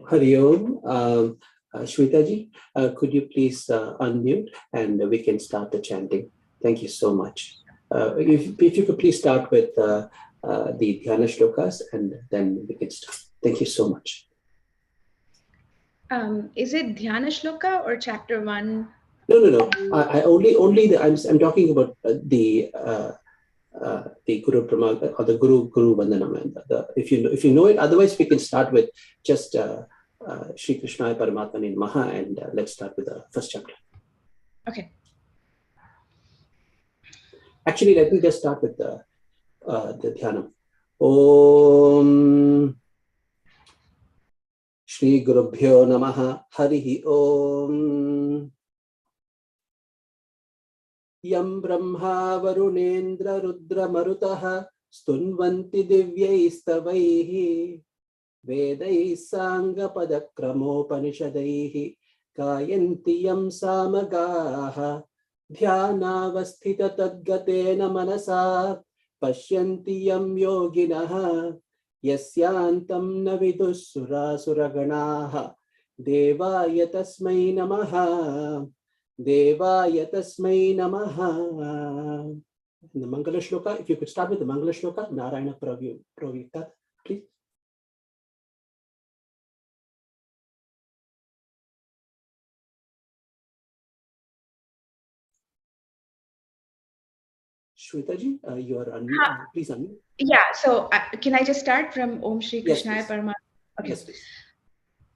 Hari Om. Shweta ji, could you please unmute and we can start the chanting? Thank you so much. If you could please start with the Dhyana Shlokas and then we can start. Thank you so much. Is it Dhyana Shloka or chapter 1? No. I only I'm talking about the Guru Brahma or the Guru Vandanam. And if you know it, otherwise we can start with just Shri Krishnaya Paramatmane Namaha and let's start with the first chapter. Okay. Actually, let me just start with the Dhyanam. Om Shri Gurubhyo Namaha Harihi Om Yam Brahma Varunendra Rudra Marutaha Stunvanti Divyaistavaihi Vedai Sangha Padakramopanishadaihi Gayanti Yam Samagaha Dhyanavasthita Tadgatena Manasa Pashyanti Yam Yoginaha Yasyantam Navidus Suraganaha Devaya Tasmai Namaha Devaya Tasmai Namaha. The Mangala Shloka, if you could start with the Mangala Shloka, Narayana Pravyukta, please. Shweta ji, you are unmute. Please unmute. Yeah, so can I just start from Om Shri Krishnaya Paramatmane? Okay. Yes, please.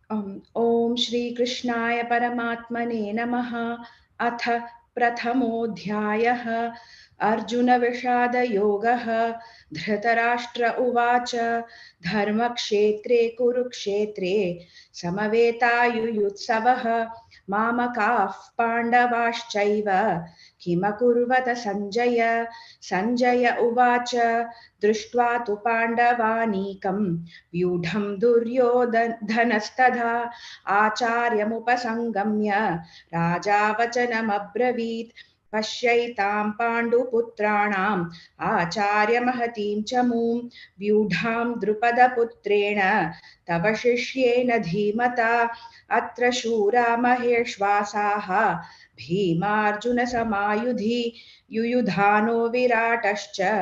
Om Shri Krishnaya Paramatmane Namaha Atha Prathamodhyayah Arjuna Vishada Yogaha Dhritarashtra Uvacha Dharma Kshetre Kurukshetre Samaveta Mamakah Pandavaschaiva Kimakurvata Sanjaya Uvacha Drishtva tu Pandavanikam Vyudham Duryodhanastadha Acharyamupasangamya Rajavachanam Abravit Pashyaitam Panduputranam Acharya Mahatim Chamum Vyudham Drupada Putrena Tavashishyena Dhimata Atra Shura Maheshvasaha Bhimarjuna Samayudhi Yuyudhano Viratascha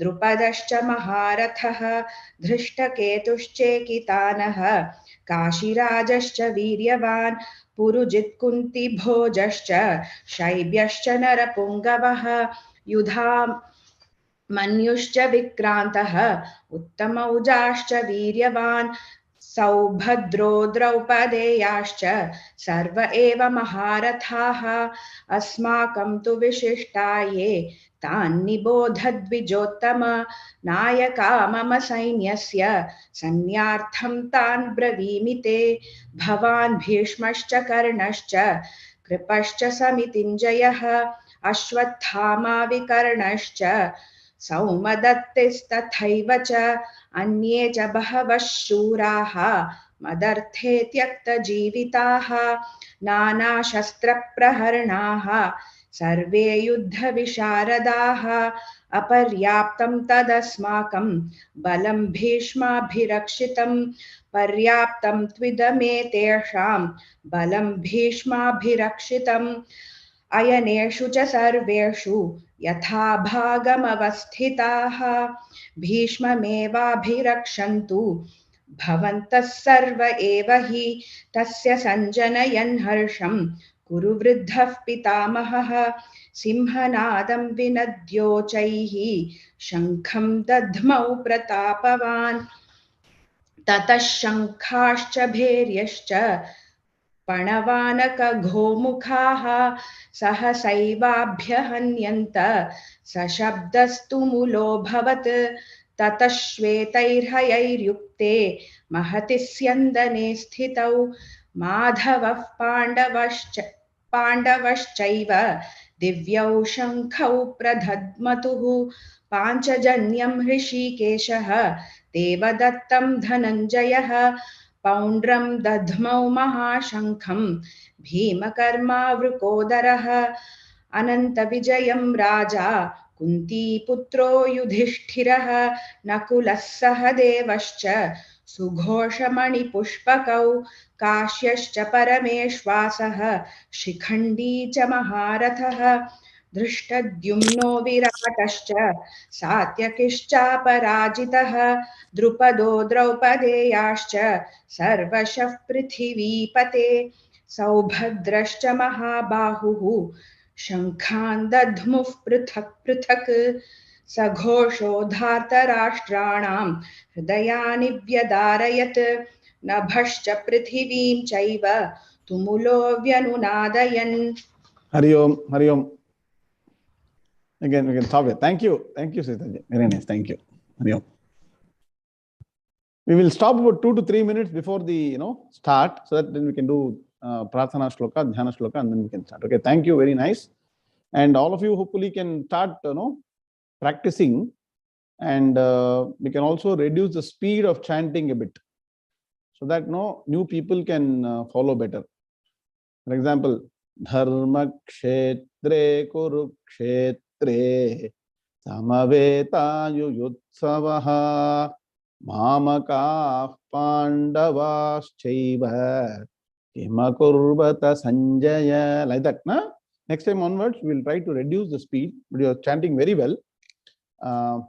Drupadascha Maharathah Dhrishtaketuschekitanaha Kashirajascha Viryavan Purujit Kunti Bhojascha Shaibhyascha Narapungavaha Yudham Manyuscha Vikrantaha Uttamaujascha Viryavan Saubhadro Draupadeyascha Sarva eva Maharathaha Asmakam tu Vishishtaye Tan Nibodhadvijottama Nayaka Mama Sainyasya Sanyartham Tan Bravimite Bhavan Bhishmascha Karnascha Kripascha Samitinjayaha Ashwathama Vikarnascha Saumadattistatthaivacha Anye cha Bahavash-shuraha Madarte Tyakta Jivitaha Nana Shastra Praharnaha Sarve Yuddha Visharadaha Aparyaptam Tadasmakam Balam Bhishma Bhirakshitam Paryaptam Twidame Tesham Balam Bhishma Bhirakshitam Ayaneshu cha sarveshu yatha bhagam avasthitaha bhishma meva bhirakshantu bhavantas sarva eva hi tasya sanjanayan harsham kuru vruddhah pitamahah simhanadam vinadyochaihi shankham dadhmau pratapavan tatash shankhascha bheryascha Panavanaka Ghomukhaha Sahasaivaabhyahanyanta Sashabdastu Bhavat Tatashvetairyukte Mahatisyandane Sthitau Madhavah Pandavaschaiva Divyau Shankhau Pradhadmatuhu Panchajanyam Hrishikeshaha Devadattam Dhananjayaha Poundram Dadhmau Mahashankham Bhimakarma Vrukodaraha Ananta Vijayam Raja कुन्तीपुत्रो युधिष्ठिरः नकुलः सहदेवश्च सुघोषमणिपुष्पकौ काश्यश्च परमेश्वासः शिखण्डी च महारथः धृष्टद्युम्नो विराटश्च सात्यकिश्चापराजितः द्रुपदो द्रौपदेयाश्च सर्वशः पृथिवीपते सौभद्रश्च महाबाहुः शङ्खान् दध्मुः पृथक् पृथक् सघोषो धार्तराष्ट्राणां हृदयानि व्यदारयत् नभश्च पृथिवीं चैव तुमुलो व्यनुनादयन्. Hari Om, Hari Om. Again, we can stop it. Thank you, Sitaji. Very nice. Thank you. Hari Om. We will stop about 2 to 3 minutes before the start, so that then we can do Prarthana Shloka, Dhyana Shloka, and then we can start. Okay, thank you. Very nice. And all of you hopefully can start practicing, and we can also reduce the speed of chanting a bit, so that new people can follow better. For example, Dharma kshetre kurukshetre samaveta Mamaka Pandavaschaiva Kimakurvata Sanjaya. Like that, na? Next time onwards, we will try to reduce the speed, but you are chanting very well.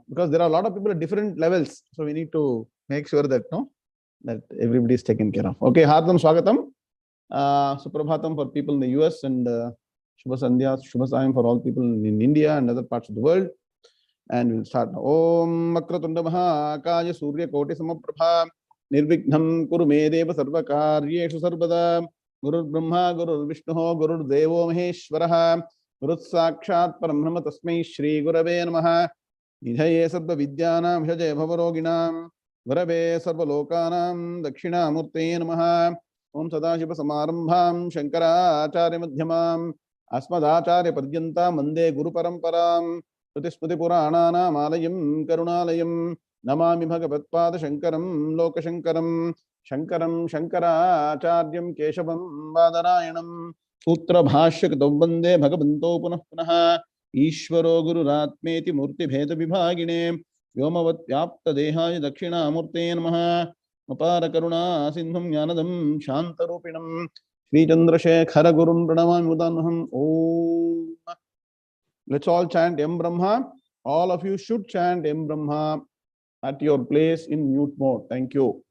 Because there are a lot of people at different levels. So we need to make sure that that everybody is taken care of. Okay, Hardam Swagatam. Suprabhatam for people in the US, and Shubha Sandhya, Shubha Sayam for all people in India and other parts of the world. And we'll start now. Om Makratunda Mahakaya Surya Koti Samaprabha Nirvignam Kuru Medeva Sarvakaryeshu Sarvada Guru Brahma Guru Vishnu Guru Devo Maheshwaraha Guru Sakshat Parambrahma Tasmai Shri Gurave Namaha Nidhaye Sarva Vidyanam Hyaje Bhavaroginam Gurave Sarva Lokanam Dakshinamurte Namaha Om Sadashiva Samarambham Shankara Acharya Madhyamam Asmadacharya Paryantam Mande Guru Paramparam Sruti Purananam Alayam Karunalayam Namami Bhagavatpada Shankaram Lokashankaram Shankaram Shankaracharyam Keshavam Vadarayanam Putra Bhashya Katavande Bhagavanto Punah Punaha Ishvaro Guru Ratmeti Murti Bheda Vibhagine Vyomavat Vyapta Dehaya Dakshina Murte Namaha Apara Karuna Sindham Jnanadam Shantarupinam Sri Chandrasekhara Gurun Pranamami Mudanaham Om. Let's all chant Em Brahma. All of you should chant Em Brahma at your place in mute mode. Thank you.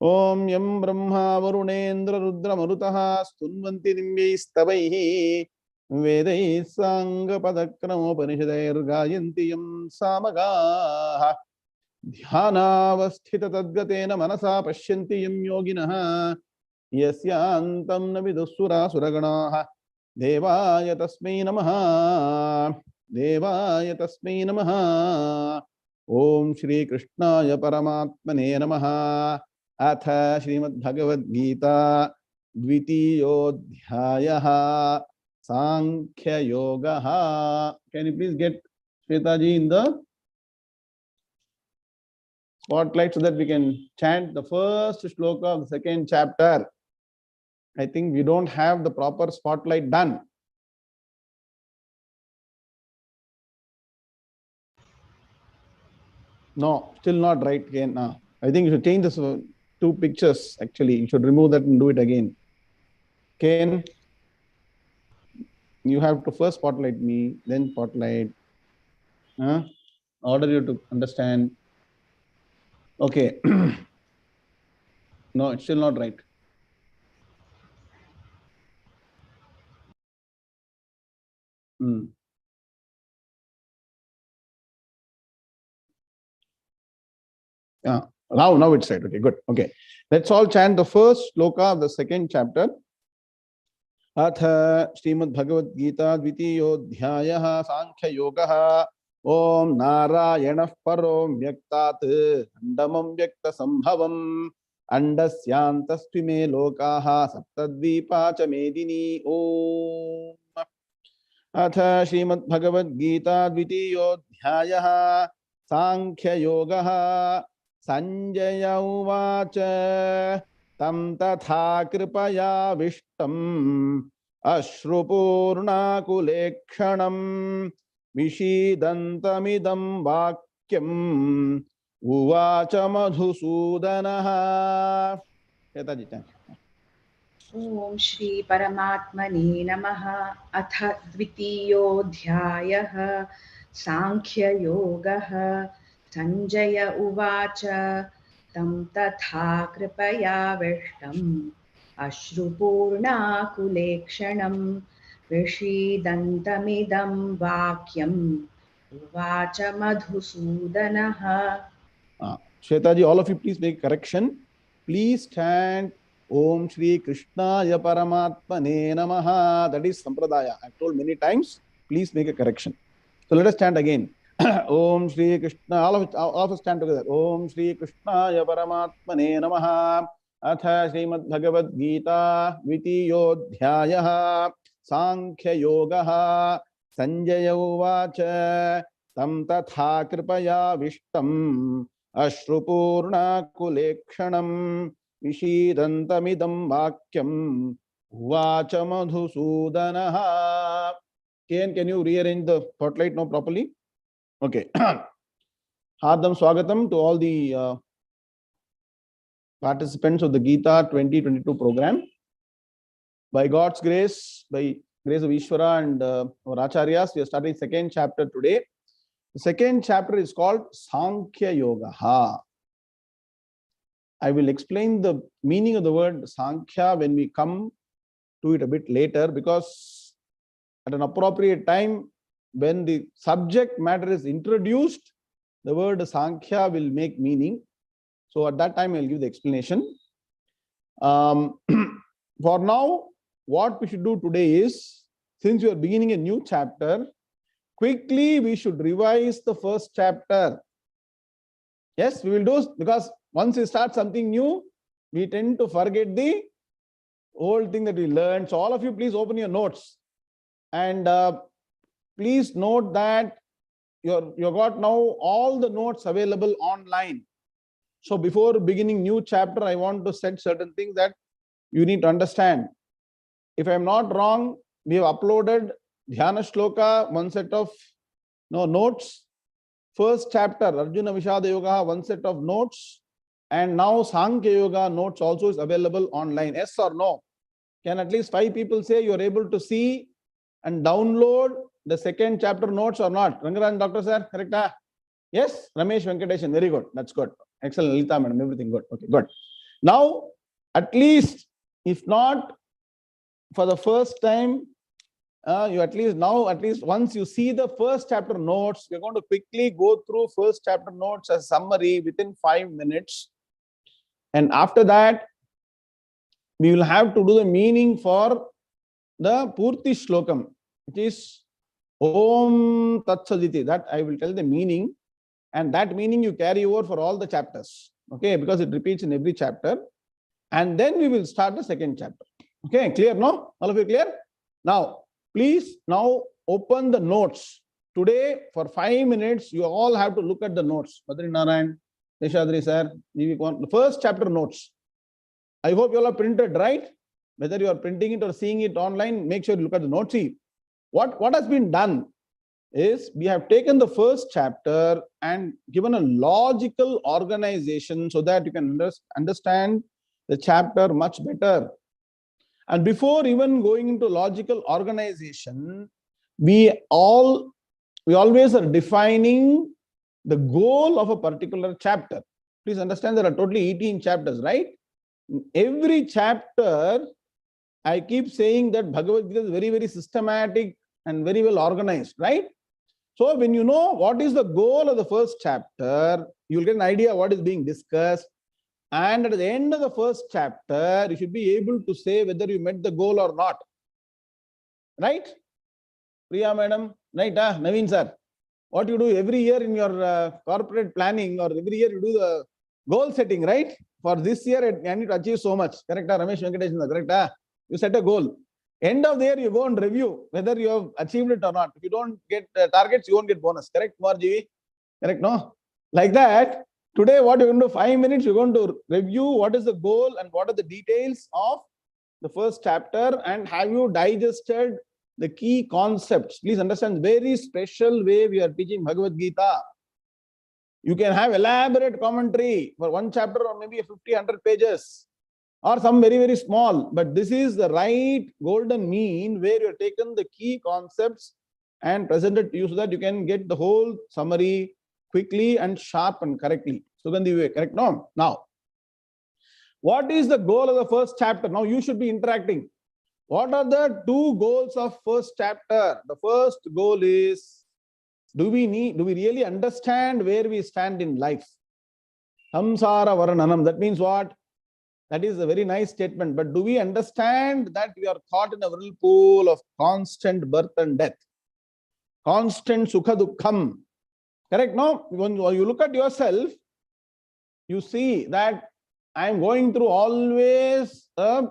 Om Em Brahma Varunendra Rudra Marutaha Stunvanti Nimbistavaihi Vedai Sangha Padakrama Panishadair Gayanti Yam Samagaha Dhyanavasthita Tadgatena Manasa Pashyanti Yam Yoginaha Yasyantam Navidusura Suraganaha Devaya Tasmai Namaha Devaya Tasmai Namaha Om Shri Krishnaya Paramatmane Namaha Atha Srimad Bhagavad Gita Dvitiyodhyayaha Sankhya Yogaha. Can you please get Shwetaji in the spotlight so that we can chant the first shloka of the second chapter? I think we don't have the proper spotlight done. No, still not right again. No. I think you should change this 2 pictures. Actually, you should remove that and do it again. Ken, you have to first spotlight me, then spotlight. Order you to understand. Okay. No, it's still not right. Yeah. Now it's right. Okay, good. Okay. Let's all chant the first sloka of the second chapter. Atha Srimad Bhagavad Gita Dvitiyodhyayaha Sankhya Yogaha Om Narayanah Paro Vyaktat Andamam Vyakta Sambhavam Andasyantastvime Lokaha Saptadvipa cha Medini Om. Atha Srimad Bhagavad Gita Dvitiyodhyayaha Sankhya Yogaha Sanjaya Uvacha Tam Tatha Kripaya Vishtam Ashrupurna Kulekshanam Vishidantamidam vakyam uvacha madhusudanaha. Shwetaji, thank you. Om Shri Paramatmane Namaha Atha Dvitiyodyayah Sankhya Yogaha Sanjaya Uvacha Tam Tatha Kripaya Vishtam Ashrupurna Kulekshanam Vishidantamidam Vakyam Uvacha Madhusudanaha. Shwetaji, all of you please make correction. Please stand. Om Shri Krishnaya Paramatmane Namaha. That is Sampradaya. I've told many times. Please make a correction. So let us chant again. Om Shri Krishna. All of us stand together. Om Shri Krishnaya Paramatmane Namaha. Atha Srimad Bhagavad Gita Vitiyodhyayah Sankhya Yogaha Sanjaya Uvacha Tam Tatha Kripaya Vishtam Ashrupurna Kulekshanam Vishidantamidam Vakyam Uvacha Madhusudanaha. Can you rearrange the spotlight now properly? Okay. Hardam Swagatam to all the participants of the Gita 2022 program. By God's grace, by grace of Ishvara and our Acharyas, we are starting second chapter today. The second chapter is called Sankhya Yoga. I will explain the meaning of the word Sankhya when we come to it a bit later, because at an appropriate time, when the subject matter is introduced, the word Sankhya will make meaning. So at that time, I'll give the explanation. For now, what we should do today is, since we are beginning a new chapter, quickly we should revise the first chapter. Yes, we will do, because once we start something new, we tend to forget the old thing that we learned. So all of you, please open your notes. And please note that you got now all the notes available online. So before beginning new chapter, I want to set certain things that you need to understand. If I'm not wrong, we have uploaded Dhyana Shloka, one set of notes. First chapter, Arjuna Vishada Yoga, one set of notes. And now Sankhya Yoga notes also is available online. Yes or no? Can at least 5 people say you are able to see and download the second chapter notes or not? Rangaran, Doctor Sir, correct? Yes? Ramesh Venkateshan, very good. That's good. Excellent. Lita Madam, everything good. Okay, good. Now, at least, if not for the first time, you at least once you see the first chapter notes, we're going to quickly go through first chapter notes as summary within 5 minutes. And after that, we will have to do the meaning for the Purti Shlokam, which is Om Tat Saditi. That I will tell the meaning, and that meaning you carry over for all the chapters. Okay, because it repeats in every chapter. And then we will start the second chapter. Okay, clear? No? All of you clear? Now, please now open the notes. Today, for 5 minutes, you all have to look at the notes. Badri Narayan, Deshadri Sir, the first chapter notes. I hope you all are printed, right? Whether you are printing it or seeing it online, make sure you look at the notes. See, what has been done is we have taken the first chapter and given a logical organization so that you can understand the chapter much better. And before even going into logical organization, we always are defining the goal of a particular chapter. Please understand there are totally 18 chapters, right? Every chapter, I keep saying that Bhagavad Gita is very, very systematic and very well organized, right? So when you know what is the goal of the first chapter, you'll get an idea what is being discussed. And at the end of the first chapter, you should be able to say whether you met the goal or not. Right? Priya Madam, right? Naveen Sir, what you do every year in your corporate planning, or every year you do the goal setting, right? For this year, I need to achieve so much. Correct? Ramesh Venkateshan, correct? You set a goal. End of the year, you go and review whether you have achieved it or not. If you don't get targets, you won't get bonus. Correct, Marji? Correct, no? Like that, today, what you're going to do, 5 minutes, you're going to review what is the goal and what are the details of the first chapter, and have you digested the key concepts. Please understand, very special way we are teaching Bhagavad Gita. You can have elaborate commentary for one chapter or maybe 50, 100 pages or some very, very small. But this is the right golden mean where you have taken the key concepts and presented to you so that you can get the whole summary quickly and sharp and correctly. Sugandhi, correct? No? Now, what is the goal of the first chapter? Now you should be interacting. What are the two goals of first chapter? The first goal is, do we really understand where we stand in life? Samsara varananam. That means what? That is a very nice statement. But do we understand that we are caught in a whirlpool of constant birth and death? Constant sukha dukkham. Correct? No? When you look at yourself, you see that I am going through always a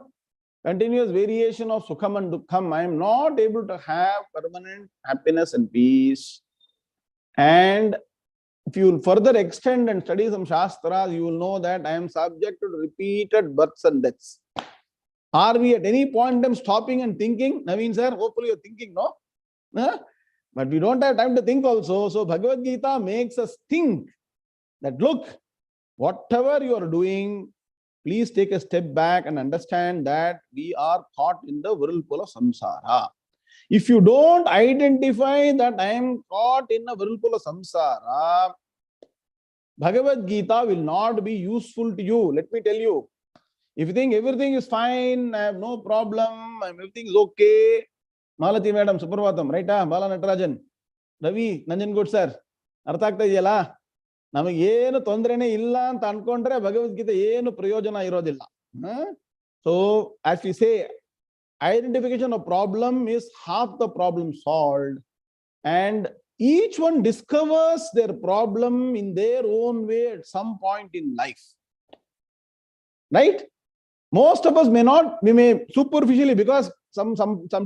continuous variation of sukham and dukkham. I am not able to have permanent happiness and peace. And if you will further extend and study some Shastras, you will know that I am subject to repeated births and deaths. Are we at any point in time stopping and thinking? Naveen sir, hopefully you're thinking, no? But we don't have time to think also. So Bhagavad Gita makes us think that, look, whatever you are doing, please take a step back and understand that we are caught in the whirlpool of samsara. If you don't identify that I am caught in a whirlpool of samsara, Bhagavad Gita will not be useful to you. Let me tell you. If you think everything is fine, I have no problem, everything is okay. Malati madam, Supravatam, right? Bala Natarajan, Ravi, Nanjan Good sir, Arthakta Yela, Namageno Tondrene Illa, Tankondra, Bhagavad Gita, Yeno Prayojana Irodilla. So, as we say, identification of problem is half the problem solved, and each one discovers their problem in their own way at some point in life. Right? Most of us may not, we may superficially, because some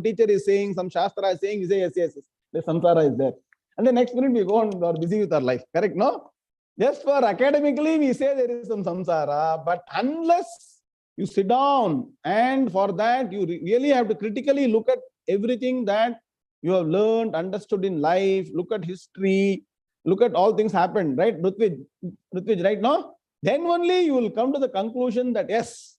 teacher is saying, some Shastra is saying, we say, yes, the samsara is there. And the next minute we go on, we are busy with our life. Correct? No? Just for academically, we say there is some samsara, but unless you sit down, and for that, you really have to critically look at everything that you have learned, understood in life, look at history, look at all things happened, right? Rutvij, right now? Then only you will come to the conclusion that, yes,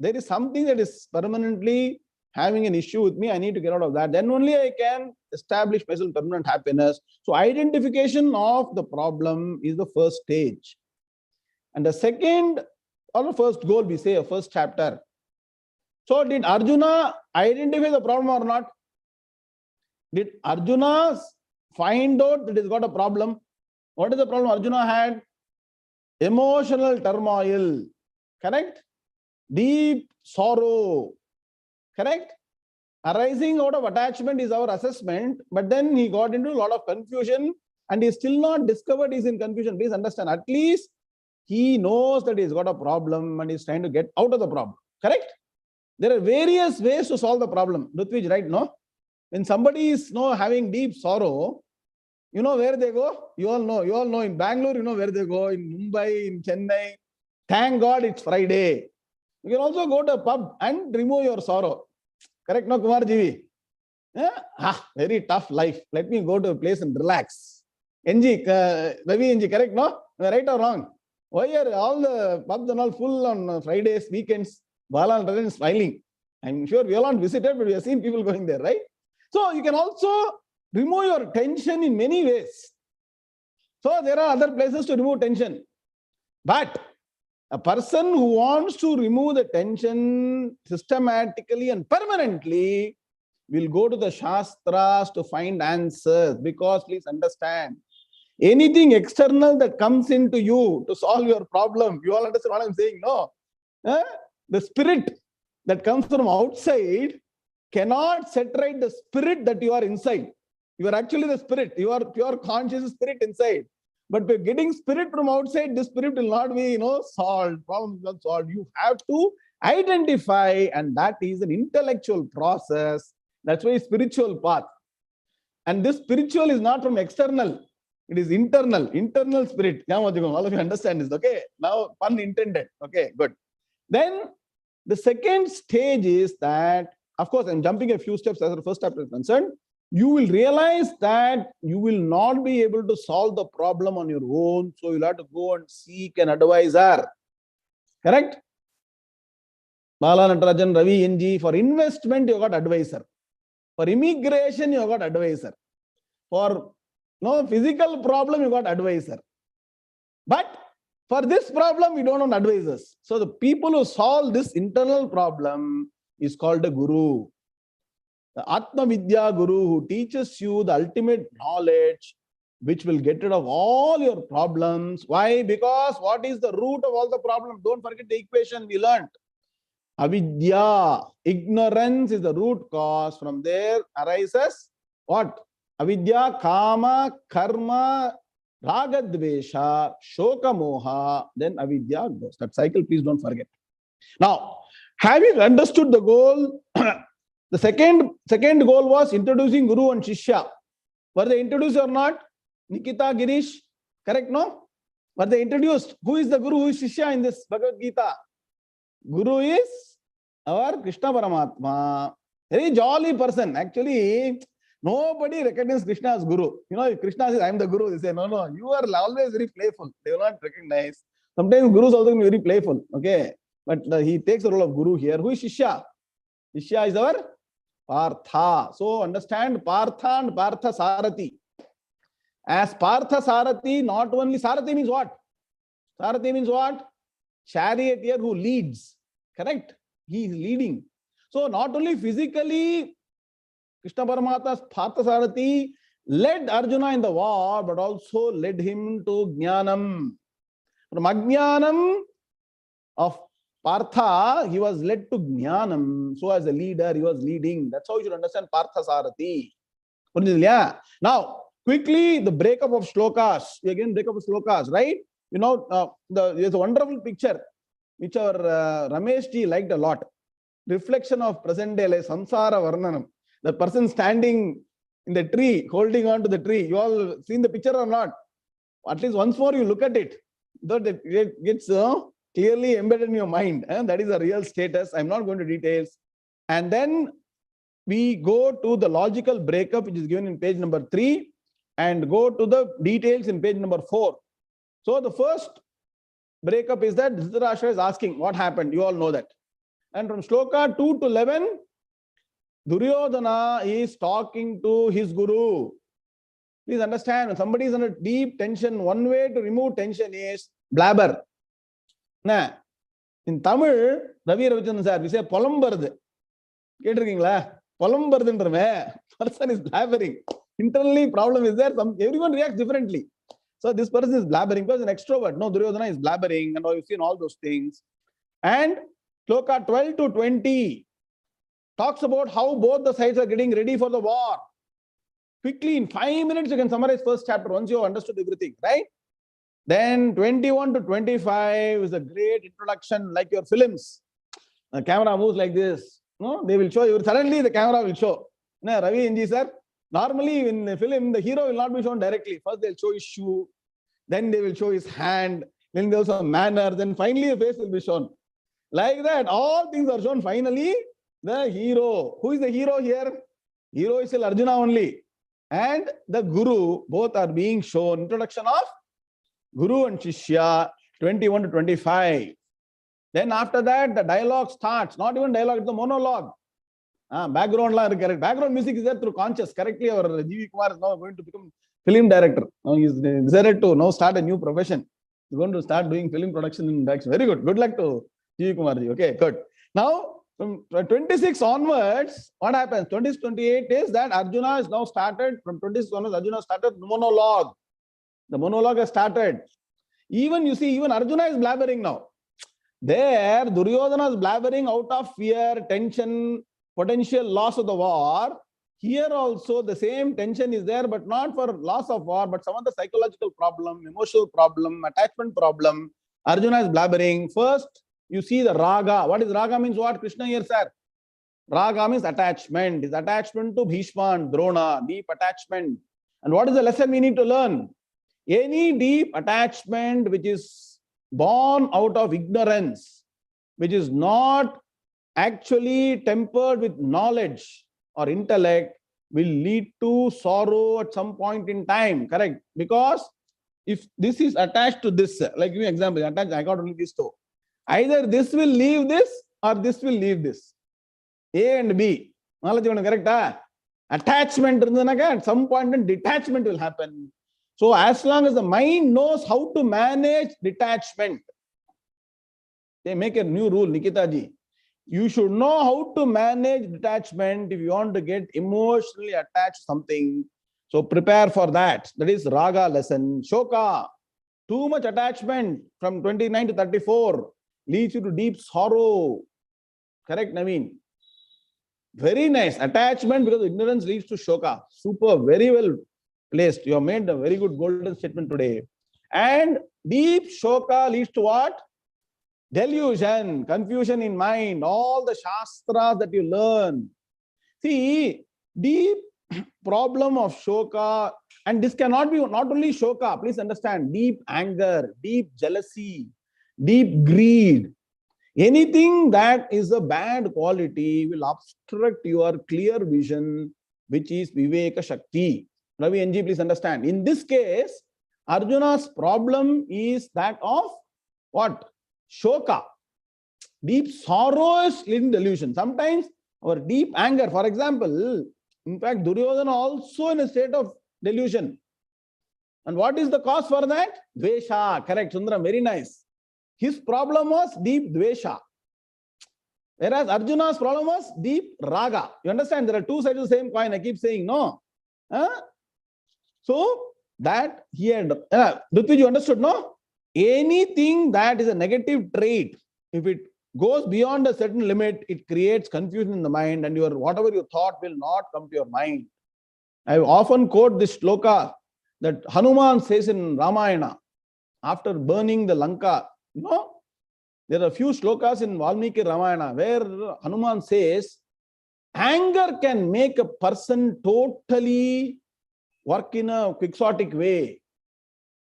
there is something that is permanently having an issue with me. I need to get out of that. Then only I can establish myself permanent happiness. So identification of the problem is the first stage. And the second, or the first goal, we say, a first chapter. So did Arjuna identify the problem or not? Did Arjuna find out that he's got a problem? What is the problem Arjuna had? Emotional turmoil. Correct? Deep sorrow. Correct? Arising out of attachment is our assessment, but then he got into a lot of confusion and he still not discovered he's in confusion. Please understand, at least he knows that he's got a problem and he's trying to get out of the problem. Correct? There are various ways to solve the problem. Rutvij, right? No? When somebody is having deep sorrow, you know where they go? You all know in Bangalore, you know where they go, in Mumbai, in Chennai. Thank God it's Friday. You can also go to a pub and remove your sorrow. Correct, no, Kumar Jivi? Very tough life. Let me go to a place and relax. Ravi NG, correct, no? Right or wrong? Why are all the pubs and all full on Fridays, weekends? Bala and Rajan smiling. I'm sure we all not visited, but we have seen people going there, right? So you can also remove your tension in many ways. So there are other places to remove tension. But a person who wants to remove the tension systematically and permanently will go to the Shastras to find answers. Because please understand, anything external that comes into you to solve your problem, you all understand what I'm saying? No. The spirit that comes from outside cannot separate the spirit that you are inside. You are actually the spirit. You are pure conscious spirit inside. But by getting spirit from outside, this spirit will not be, solved. Problem is not solved. You have to identify, and that is an intellectual process. That's why spiritual path. And this spiritual is not from external. It is internal spirit. All of you understand this, okay? Now, pun intended. Okay, good. Then the second stage is that of course, I'm jumping a few steps as the first chapter is concerned. You will realize that you will not be able to solve the problem on your own. So you'll have to go and seek an advisor. Correct? Bala Natarajan, Ravi NG, for investment, you got advisor. For immigration, you got advisor. For physical problem, you got advisor. But for this problem, we don't have advisors. So the people who solve this internal problem is called a guru. The Atma Vidya Guru, who teaches you the ultimate knowledge, which will get rid of all your problems. Why? Because what is the root of all the problems? Don't forget the equation we learned. Avidya, ignorance is the root cause. From there arises what? Avidya, kama, karma, ragadvesha, shoka, moha, then avidya goes. That cycle, please don't forget. Now, having understood the goal, the second goal was introducing Guru and Shishya. Were they introduced or not? Nikita, Girish, correct, no? Were they introduced? Who is the Guru, who is Shishya in this Bhagavad Gita? Guru is our Krishna Paramatma. Very jolly person. Actually, nobody recognizes Krishna as Guru. If Krishna says, I am the Guru, they say, no, you are always very playful. They will not recognize. Sometimes Gurus also can be very playful. Okay. But he takes the role of Guru here. Who is Shishya? Shishya is our Partha. So understand Partha and Partha Sarathi. As Partha Sarathi, not only Sarathi means what? Sarathi means what? Charioteer who leads. Correct? He is leading. So not only physically, Krishna Paramatma's Partha Sarathi led Arjuna in the war, but also led him to Jnanam. From Ajnanam of Partha, he was led to Jnanam. So as a leader, he was leading. That's how you should understand Partha Sarathi. Now, quickly, the breakup of Slokhas. Again, breakup of Slokhas, right? There's a wonderful picture which our Ramesh ji liked a lot. Reflection of present day, like Samsara Varnanam. The person standing in the tree, holding on to the tree. You all seen the picture or not? At least once more you look at it. That it gets clearly embedded in your mind. That is a real status. I'm not going to details. And then we go to the logical breakup, which is given in page number 3, and go to the details in page number 4. So the first breakup is that Dhritarashtra is asking what happened. You all know that. And from Shloka 2 to 11, Duryodhana is talking to his Guru. Please understand, when somebody is under deep tension, one way to remove tension is blabber. In Tamil, Ravi Ravichandran sir, we say Polambardu. Polambardu, person is blabbering. Internally, problem is there. Everyone reacts differently. So this person is blabbering because an extrovert. No, Duryodhana is blabbering, and you've seen all those things. And Shloka 12 to 20 talks about how both the sides are getting ready for the war. Quickly, in 5 minutes, you can summarize first chapter once you have understood everything, right? Then 21 to 25 is a great introduction, like your films. The camera moves like this. They will show you. Suddenly, the camera will show. Ravi NG sir, normally in the film, the hero will not be shown directly. First, they'll show his shoe. Then they will show his hand. Then there's a manner. Then finally, a face will be shown. Like that, all things are shown. Finally, the hero. Who is the hero here? Hero is still Arjuna only. And the Guru, both are being shown. Introduction of Guru and Shishya, 21 to 25. Then after that, the dialogue starts. Not even dialogue, it's a monologue. Background music is there through conscious. Correctly, our 𝐸𝐽_Kumar is now going to become film director. Now he's decided to now start a new profession. He's going to start doing film production in direction. Very good. Good luck to 𝐸𝐽_Kumar ji. Okay, good. Now, from 26 onwards, what happens? 26, 28 is that Arjuna is now started. From 26 onwards, Arjuna started the monologue. The monologue has started. Even you see, even Arjuna is blabbering now. There, Duryodhana is blabbering out of fear, tension, potential loss of the war. Here also the same tension is there, but not for loss of war, but some other psychological problem, emotional problem, attachment problem. Arjuna is blabbering. First, you see the raga. What is raga means what? Krishna here, sir. Raga means attachment. His attachment to Bhishma and Drona, deep attachment. And what is the lesson we need to learn? Any deep attachment which is born out of ignorance, which is not actually tempered with knowledge or intellect will lead to sorrow at some point in time. Correct? Because if this is attached to this, like give me an example, attached, I got only these two. Either this will leave this or this will leave this. A and B. Correct? Attachment, at some point in detachment will happen. So as long as the mind knows how to manage detachment, they make a new rule, Nikita ji. You should know how to manage detachment if you want to get emotionally attached to something. So prepare for that. That is Raga lesson. Shoka, too much attachment from 29 to 34 leads you to deep sorrow. Correct, Naveen? Very nice. Attachment because ignorance leads to shoka. Super, very well placed. You have made a very good golden statement today. And deep shoka leads to what? Delusion, confusion in mind, all the shastras that you learn. See, deep problem of shoka, and this cannot be not only shoka, please understand, deep anger, deep jealousy, deep greed. Anything that is a bad quality will obstruct your clear vision, which is Viveka Shakti. Ravi NG, please understand. In this case, Arjuna's problem is that of what? Shoka. Deep sorrow is leading delusion. Sometimes our deep anger, for example, in fact, Duryodhana also in a state of delusion. And what is the cause for that? Dvesha. Correct, Sundram, very nice. His problem was deep dvesha. Whereas Arjuna's problem was deep raga. You understand? There are two sides of the same coin. I keep saying, no. So that he had, Rutvij, you understood, no? Anything that is a negative trait, if it goes beyond a certain limit, it creates confusion in the mind, and your whatever you thought will not come to your mind. I often quote this shloka that Hanuman says in Ramayana after burning the Lanka. You know, there are a few shlokas in Valmiki Ramayana where Hanuman says, anger can make a person totally work in a quixotic way.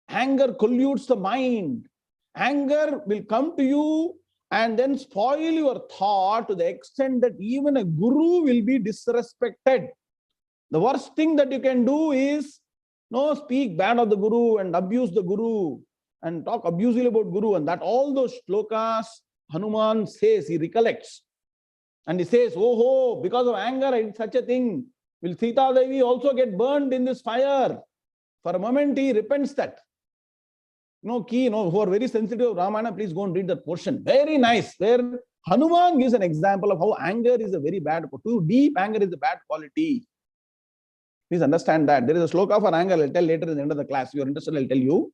Anger colludes the mind. Anger will come to you and then spoil your thought to the extent that even a guru will be disrespected. The worst thing that you can do is speak bad of the guru and abuse the guru and talk abusively about guru, and that all those shlokas Hanuman says, he recollects. And he says, oh, because of anger I did such a thing. Will Sita Devi also get burned in this fire? For a moment he repents that. Who are very sensitive of Ramayana, please go and read that portion. Very nice. Where Hanuman gives an example of how anger is a very bad, too deep anger is a bad quality. Please understand that. There is a shloka for anger. I'll tell later in the end of the class. If you're interested, I'll tell you.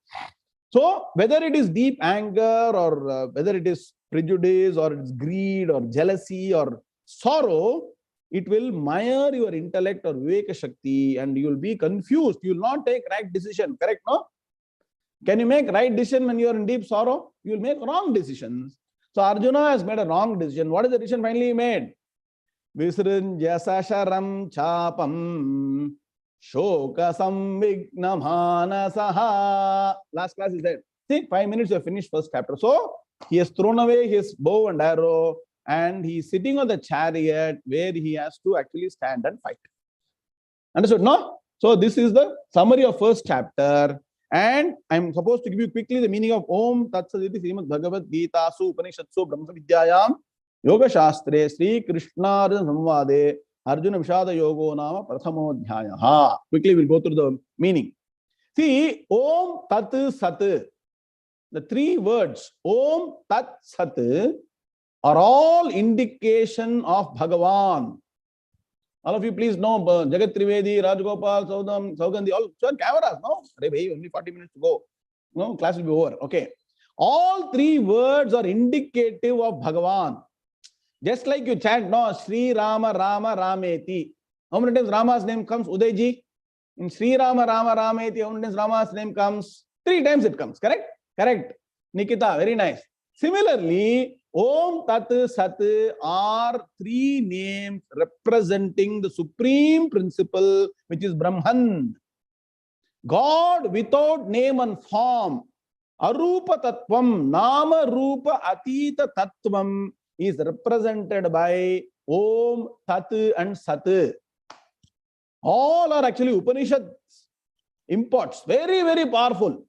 So whether it is deep anger or whether it is prejudice or it's greed or jealousy or sorrow, it will mire your intellect or Viveka Shakti and you will be confused. You will not take right decision. Correct, no? Can you make right decision when you are in deep sorrow? You will make wrong decisions. So Arjuna has made a wrong decision. What is the decision finally he made? Visrinjasasharam chapam shoka samvignamanasaha. Last class is that. See, 5 minutes you have finished first chapter. So he has thrown away his bow and arrow and he is sitting on the chariot where he has to actually stand and fight. Understood, no? So this is the summary of first chapter. And I'm supposed to give you quickly the meaning of Om Tat Sat Iti Srimad Bhagavad Gita Su Upanishadsu Brahmavidyayam Yoga Shastre Sri Krishna Samvade Arjuna Vishada Yogo Nama Prathamo Dhyayaha. Quickly we'll go through the meaning. See, Om Tat Sat, the three words Om Tat Sat are all indication of Bhagavan. All of you please know Jagat Trivedi, Rajgopal, Saugandhi, all on cameras, no? Only 40 minutes to go. No, class will be over. Okay. All three words are indicative of Bhagavan. Just like you chant, no, Sri Rama Rama Rameti. How many times Rama's name comes? Udayji. In Sri Rama Rama Rameti, how many times Rama's name comes? 3 times it comes. Correct? Correct. Nikita, very nice. Similarly, Om Tat Sat are 3 names representing the supreme principle, which is Brahman. God without name and form. Arupa Tattvam, Nama Rupa Atita Tattvam. is represented by Om, Tat and Sat. All are actually Upanishad imports. Very, very powerful.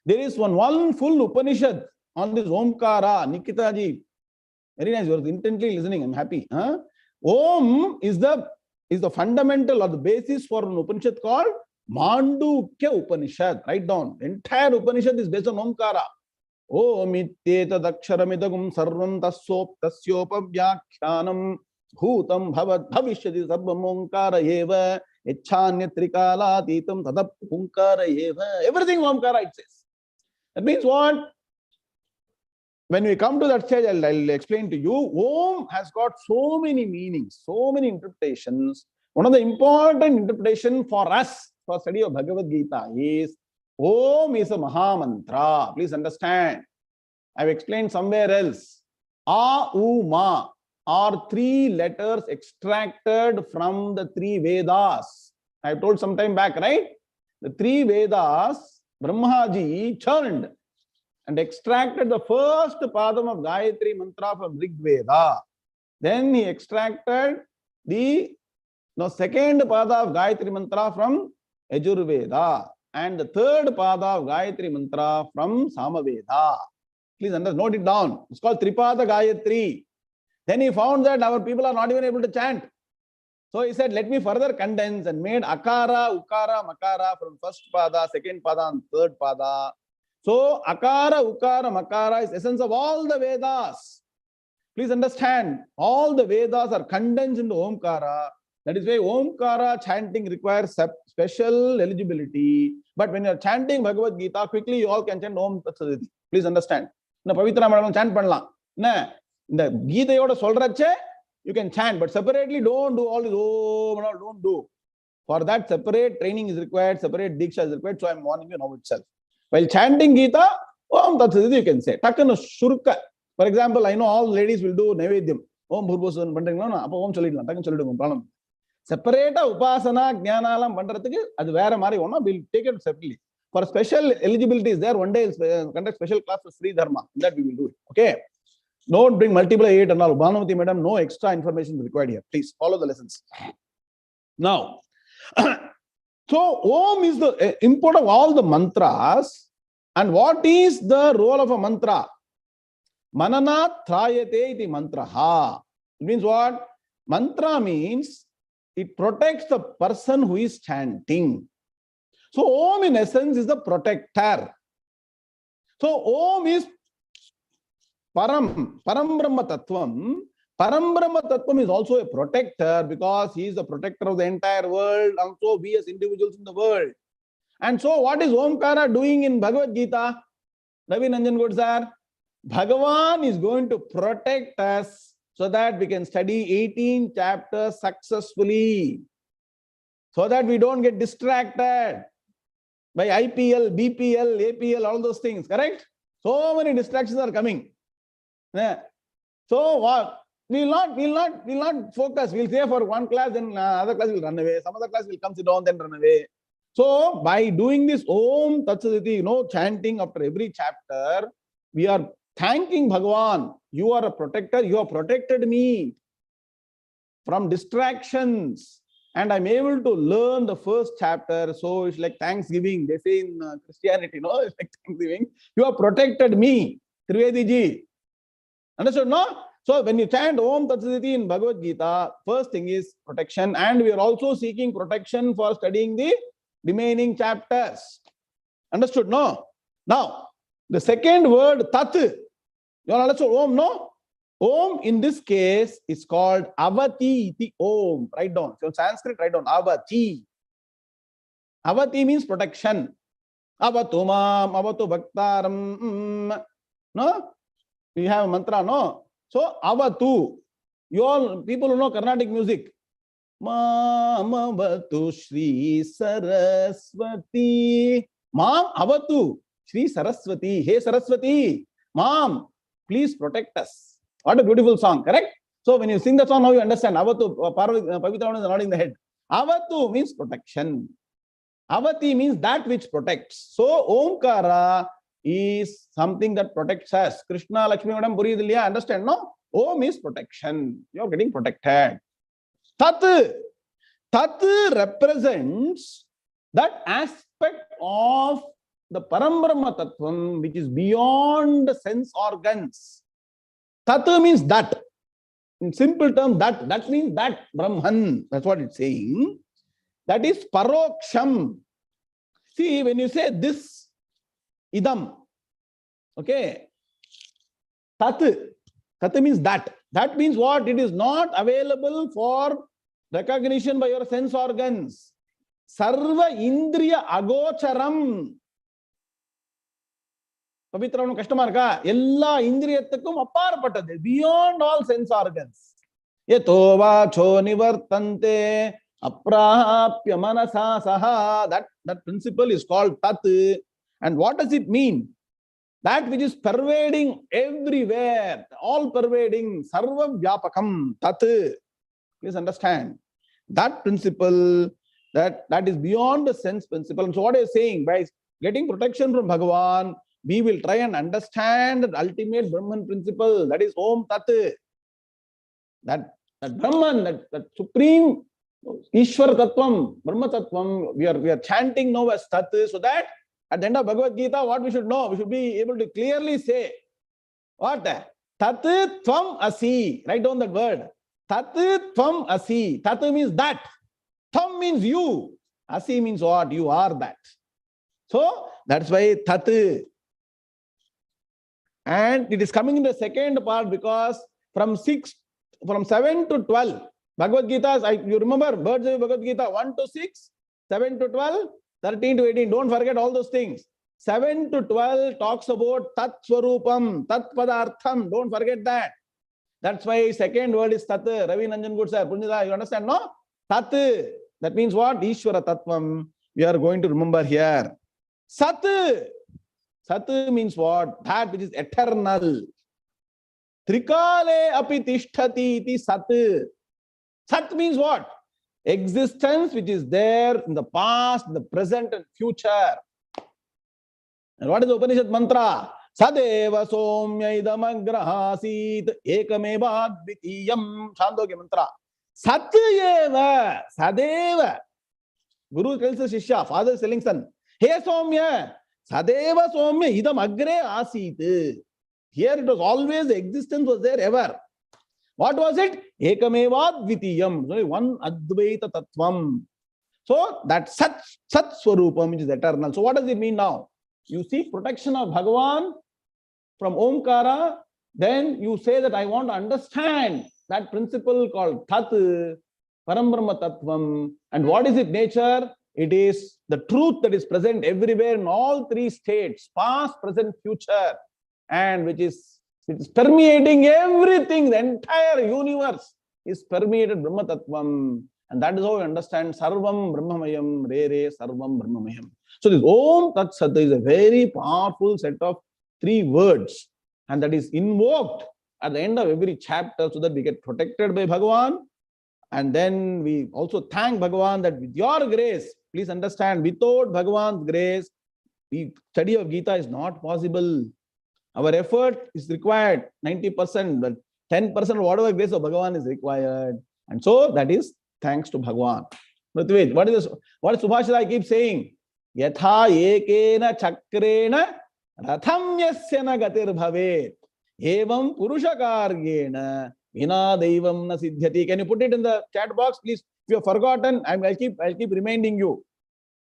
There is one full Upanishad on this Omkara. Nikita ji, very nice. You are intently listening. I'm happy. Om is the fundamental or the basis for an Upanishad called Mandukya Upanishad. Write down. Entire Upanishad is based on Omkara. Om ityetadaksharamidagum sarvam tasyopavyakyanam bhutam bhavat bhavishyati sarvam omkara eva echanyattrikalaatitam tadap omkara eva. Everything Omkara, it says. That means what? When we come to that stage, I'll explain to you. Om has got so many meanings, so many interpretations. One of the important interpretations for us for study of Bhagavad Gita is Om is a Maha Mantra. Please understand. I've explained somewhere else. A, U, Ma are 3 letters extracted from the 3 Vedas. I've told some time back, right? The 3 Vedas, Brahmaji churned and extracted the first padam of Gayatri Mantra from Rig Veda. Then he extracted the second pada of Gayatri Mantra from Yajur Veda and the third pada of Gayatri Mantra from Samaveda. Please note it down. It's called Tripada Gayatri. Then he found that our people are not even able to chant. So he said, let me further condense and made Akara, Ukara, Makara from first pada, second pada and third pada. So Akara, Ukara, Makara is essence of all the Vedas. Please understand, all the Vedas are condensed into Omkara. That is why Omkara chanting requires special eligibility. But when you are chanting Bhagavad Gita, quickly you all can chant Om Tat Sat. Please understand. Na Pavitra madam chant pannalam. Na the Gita yoda solrache, you can chant, but separately don't do all this Om and all, don't do. For that, separate training is required, separate Diksha is required. So I am warning you now itself. While chanting Gita, Om Tat Sat you can say. Takkana Shurka. For example, I know all ladies will do Nevedyam. Om Bhurbosan Pandring, no, Om Cholidlan, Takan Cholidum, problem. Separate Upasana, Jnanalam, Pandrathiki, as Vera Mari, we'll take it separately. For special eligibility is there, one day conduct special class for free Dharma. That we will do it. Okay. Don't bring multiple 8 and all. Bhagavad madam, no extra information is required here. Please follow the lessons. Now, so Om is the import of all the mantras. And what is the role of a mantra? Manana trayate iti mantraha. It means what? Mantra means it protects the person who is chanting. So Om in essence is the protector. So Om is Param Brahma Tattvam. Param Brahma Tattvam is also a protector because he is the protector of the entire world, and so we as individuals in the world. And so what is Omkara doing in Bhagavad Gita? Ravi Nanjan Good sir, Bhagavan is going to protect us so that we can study 18 chapters successfully, so that we don't get distracted by IPL, BPL, APL, all those things, correct? So many distractions are coming. So what? We'll not focus. We'll say for one class, then other class will run away. Some other class will come sit down, then run away. So by doing this Om Tat Sat, chanting after every chapter, we are thanking Bhagavan. You are a protector. You have protected me from distractions. And I'm able to learn the first chapter. So it's like Thanksgiving. They say in Christianity, it's like Thanksgiving. You have protected me. Trivedi ji. Understood, no? So when you chant Om Tat Sat in Bhagavad Gita, first thing is protection. And we are also seeking protection for studying the remaining chapters. Understood, no? Now, the second word, Tat. You all understood Om, no? Om in this case is called Avati iti Om. Write down. So in Sanskrit, write down Avati. Avati means protection. Avatu mam, avatu bhaktaram. No? We have a mantra, no? So Avatu. You all people who know Carnatic music. Mam avatu Shri Saraswati. Mam avatu Shri Saraswati. Hey Saraswati. Mam, please protect us. What a beautiful song, correct? So when you sing the song, now you understand. Avatu, Pavitra is nodding the head. Avatu means protection. Avati means that which protects. So Omkara is something that protects us. Krishna, Lakshmi, Madam, Puriyadilya, understand, no? Om is protection. You are getting protected. Tat. Tat represents that aspect of the Parambrahma Tattvam which is beyond the sense organs. Tat means that. In simple terms, that means that Brahman. That's what it's saying. That is Paroksham. See, when you say this, idam, okay, tat means that. That means what? It is not available for recognition by your sense organs. Sarva indriya agocharam. Pavitravanu kashtamarka. Ella indriyattakkum apparpattadu. Beyond all sense organs. Yato vacho nivartante aprahapya manasa saha. That principle is called tat. And what does it mean? That which is pervading everywhere, all pervading, sarva vyapakam, tat. Please understand. That principle, that is beyond the sense principle. And so what I am saying, by getting protection from Bhagavan, we will try and understand the ultimate Brahman principle. That is Om Tat. That Brahman, that supreme Ishvara Tattvam, Brahma Tattvam, we are chanting now as Tat, so that at the end of Bhagavad Gita, what we should know, we should be able to clearly say, what? Tat Tvam Asi. Write down that word. Tat Tvam Asi. Tat means that. Tvam means you. Asi means what? You are that. So that's why Tat. And it is coming in the second part because from 7 to 12, Bhagavad Gita, you remember birds of Bhagavad Gita 1 to 6, 7 to 12, 13 to 18. Don't forget all those things. 7 to 12 talks about Tat Swarupam, Tat Padartham. Don't forget that. That's why second word is Tat. Ravi Nanjan Good sir, Punjita, you understand, no? Tat. That means what? Ishvara Tattvam. We are going to remember here. Sat. Sat means what? That which is eternal. Trikale api tishtati iti sat. Sat means what? Existence which is there in the past, the present and future. And what is the Upanishad mantra? Sadeva somya idam agrahasit ekameva advitiyam. Chandogya mantra. Satyeva sadeva. Guru tells the Shishya, father is telling son, hey somya, sadeva somya idam agre asit. Here it was always, the existence was there ever. What was it? Ekameva advitiyam. Only one Advaitha Tattvam. So that Sat Swarupam, which is eternal. So what does it mean now? You seek protection of Bhagavan from Omkara, then you say that I want to understand that principle called Tat, Parambrahma Tattvam. And what is its nature? It is the truth that is present everywhere in all three states, past, present, future, and which is permeating everything. The entire universe is permeated Brahma Tattvam. And that is how we understand Sarvam Brahmamayam, Re Sarvam Brahmamayam. So this Om Tat Sat is a very powerful set of 3 words. And that is invoked at the end of every chapter so that we get protected by Bhagavan. And then we also thank Bhagavan that with your grace, please understand, without Bhagavan's grace, the study of Gita is not possible. Our effort is required 90%, but 10% of whatever grace of Bhagavan is required. And so that is thanks to Bhagavan. What is Subhashita I keep saying? Yatha ekena chakrena ratham yasyana gatir bhavet evam purusha karyena vina devam na siddhyati. Can you put it in the chat box, please? If you have forgotten, I'll keep reminding you.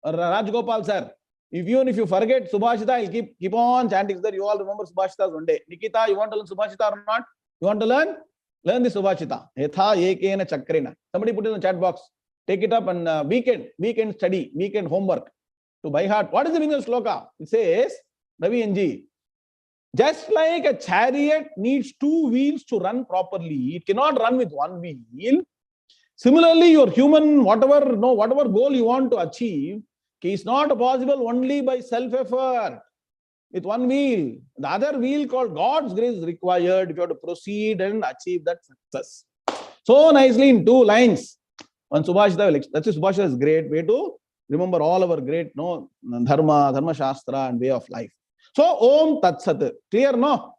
Rajgopal sir, even if you forget Subhashita, I'll keep on chanting so that you all remember Subhashitas one day. Nikita, you want to learn Subhashita or not? You want to learn? Learn the Subhashita. Yatha ekena chakrena. Somebody put it in the chat box. Take it up and weekend study, weekend homework to by heart. What is the meaning of Sloka? It says, Ravi NG, just like a chariot needs 2 wheels to run properly, it cannot run with 1 wheel. Similarly, your human, whatever goal you want to achieve, is not possible only by self-effort with 1 wheel. The other wheel called God's grace is required if you have to proceed and achieve that success. So nicely in 2 lines. On Subhashita, that's Subhashita is great way to remember all our great Dharma, Dharma Shastra and way of life. So, Om Tat Sat. Clear, no?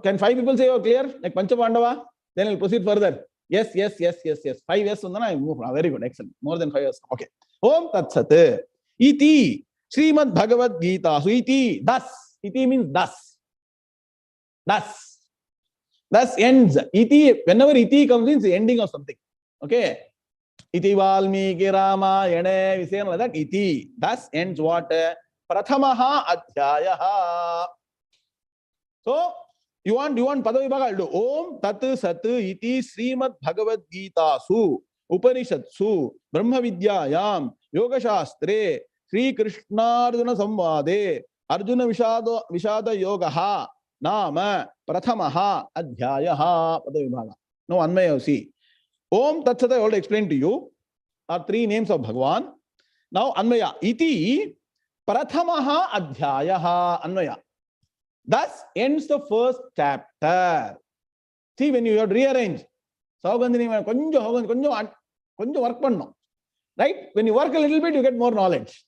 Can 5 people say you're clear? Like Pancha Pandava? Then we'll proceed further. Yes. 5 yes. Very good. Excellent. More than 5 years. Okay. Om Tat Sat. Iti. Srimad Bhagavad Gita. So, iti. Thus. Iti means thus. Thus ends. Iti. Whenever iti comes in, it's the ending of something. Okay. Iti 𝐈𝐬𝐻𝐫𝐭𝐚𝐬𝐳 like that. We say like that. Iti. Thus ends what? Prathamaha adhyayaha. So, you want Padavibhaga? I'll do. Om Tat Sat Iti Srimad Bhagavad Gita Su Upanishatsu Brahmavidya Yoga Shastre Sri Krishnarjuna Samvade Arjuna Vishada Yogaha Nama Prathamaha Adhyayaha Padavibhaga. Now, Anmaya, see. Om Tat Sat I already explained to you are 3 names of Bhagavan. Now, Anmaya. Iti Prathamaha Adhyayaha Anmaya. Thus ends the first chapter. See, when you have to rearrange, konjo work panno. Right? When you work a little bit, you get more knowledge.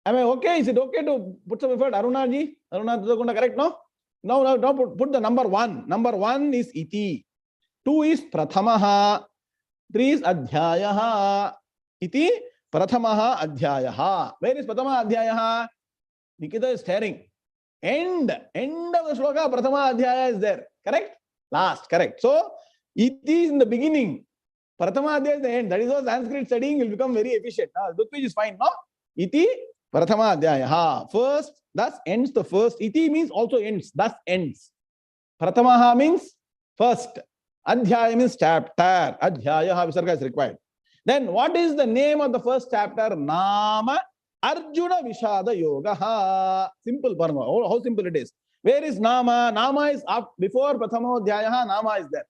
Am I okay? Is it okay to put some effort? Arunaji? Aruna, correct? No? Now put the number 1. Number 1 is iti. 2 is prathamaha. 3 is adhyayaha. Iti prathamaha adhyayaha. Where is prathamaha adhyayaha? Nikita is staring. End of the shloka, prathama adhyaya is there. Correct? Last, correct. So, iti is in the beginning. Prathama adhyaya is the end. That is why Sanskrit studying will become very efficient. Dutpij is fine, no? Iti, prathama adhyaya. First, thus ends the first. Iti means also ends. Thus ends. Prathamaha means first. Adhyaya means chapter. Adhyaya, visarga is required. Then, what is the name of the first chapter? Nama Arjuna Vishada Yoga. Simple, Parma. How simple it is. Where is Nama? Nama is up before Prathama Adhyayaha. Nama is there.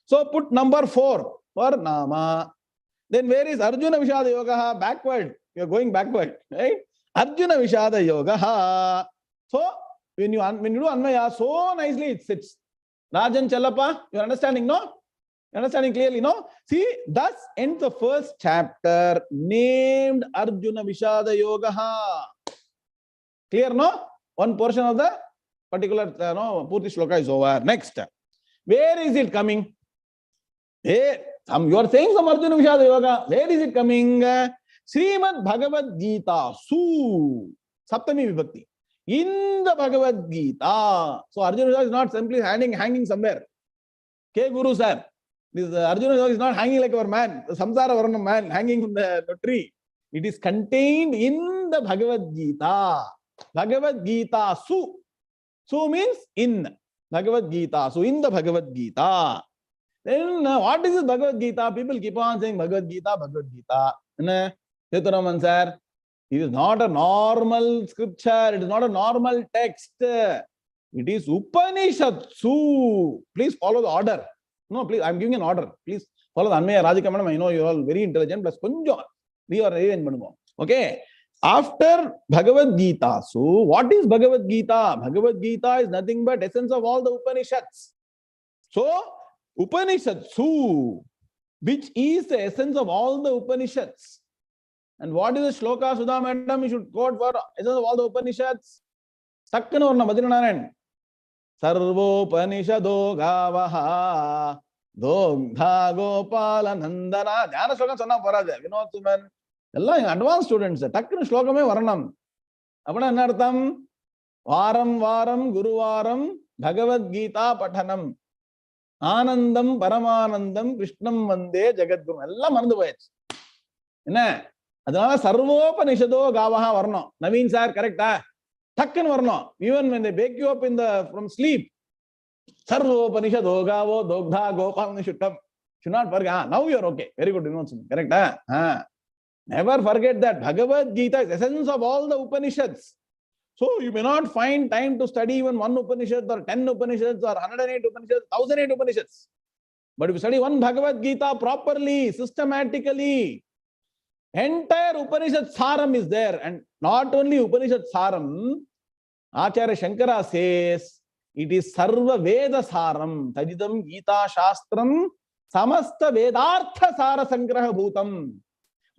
So put number 4 for Nama. Then where is Arjuna Vishada Yoga? Backward. You are going backward. Right? Arjuna Vishada Yoga. So when you do Anmaya, so nicely it sits. Rajan Chalapa, you are understanding, no? Understanding clearly, no? See, thus ends the first chapter named Arjuna Vishada Yoga. Clear, no? One portion of the particular Purti Shloka is over. Next, where is it coming? Hey, you are saying some Arjuna Vishada Yoga. Where is it coming? Srimad Bhagavad Gita Su Saptami Vibhakti. In the Bhagavad Gita. So Arjuna Vishada is not simply hanging somewhere. K Guru sir. This Arjuna is not hanging like our man, the Samsara Varnam man hanging from the tree. It is contained in the Bhagavad Gita. Bhagavad Gita Su. Su means in. Bhagavad Gita. So in the Bhagavad Gita. Then what is this Bhagavad Gita? People keep on saying Bhagavad Gita, Bhagavad Gita. Cheturaman sir, it is not a normal scripture. It is not a normal text. It is Upanishatsu. Please follow the order. No, please, I'm giving an order. Please follow the Anmaya Radhika Madam. I know you're all very intelligent. Plus, konjo rearrange manumo. Okay. After Bhagavad Gita, so what is Bhagavad Gita? Bhagavad Gita is nothing but essence of all the Upanishads. So, Upanishatsu, which is the essence of all the Upanishads. And what is the Shloka, Sudha Madam? You should quote for essence of all the Upanishads. Sakkana Varna Badrinarayan. Sarvopanishado Gavaha Dogdha Gopala Nandana. Jnana Shloka Sanna Paraja. Vinod Suman. All advanced students. Takkana Shlokame Varanam. Apana Nartham. Varam Guruvaram Bhagavad Gita Pathanam. Anandam Paramanandam Krishnam Vande Jagadguru. All Marandu Voyage. Enna? Adana Sarvopanishado Gavaha Varna. Naveen sir, correct? Takkan Varna. Even when they wake you up from sleep, Sarvopanishado Gavo Dogdha Gopal should come. Should not forget. Now you are okay. Very good. Correct? Never forget that Bhagavad Gita is essence of all the Upanishads. So you may not find time to study even one Upanishad or 10 Upanishads or 108 Upanishads, 1008 Upanishads. But if you study one Bhagavad Gita properly, systematically, entire Upanishad Saram is there. And not only Upanishad Saram, Acharya Shankara says, it is Sarva Veda Saram, Tajidam Gita Shastram, Samasta Vedartha Sara Sangraha Bhutam.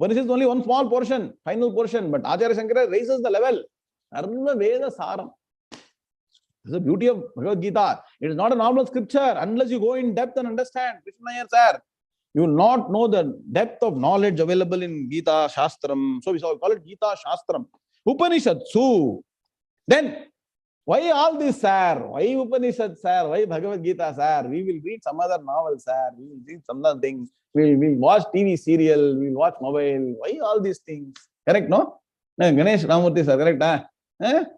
Upanishad is only one small portion, final portion, but Acharya Shankara raises the level. Sarva Veda Saram. This is the beauty of Bhagavad Gita. It is not a normal scripture unless you go in depth and understand. Krishna sir, you will not know the depth of knowledge available in Gita Shastram. So we call it Gita Shastram. Upanishadsu. Then, why all this, sir? Why Upanishad, sir? Why Bhagavad Gita, sir? We will read some other novel, sir. We will read some other things. We will watch TV serial. We will watch mobile. Why all these things? Correct, no? Ganesh Ramurthy, sir, correct?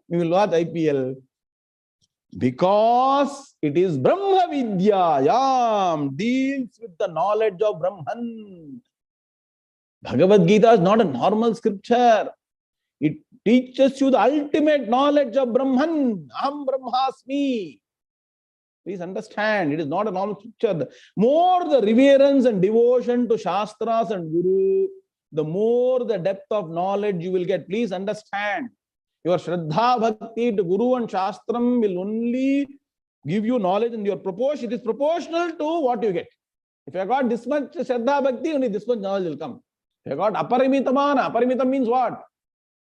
We will watch IPL. Because it is Brahmavidya, deals with the knowledge of Brahman. Bhagavad Gita is not a normal scripture. It teaches you the ultimate knowledge of Brahman. Aham Brahmasmi. Please understand, it is not a normal scripture. The more the reverence and devotion to Shastras and Guru, the more the depth of knowledge you will get. Please understand. Your Shraddha Bhakti to Guru and Shastram will only give you knowledge in your proportion. It is proportional to what you get. If you have got this much Shraddha Bhakti, only this much knowledge will come. If you have got Aparimitama, Aparimitam means what?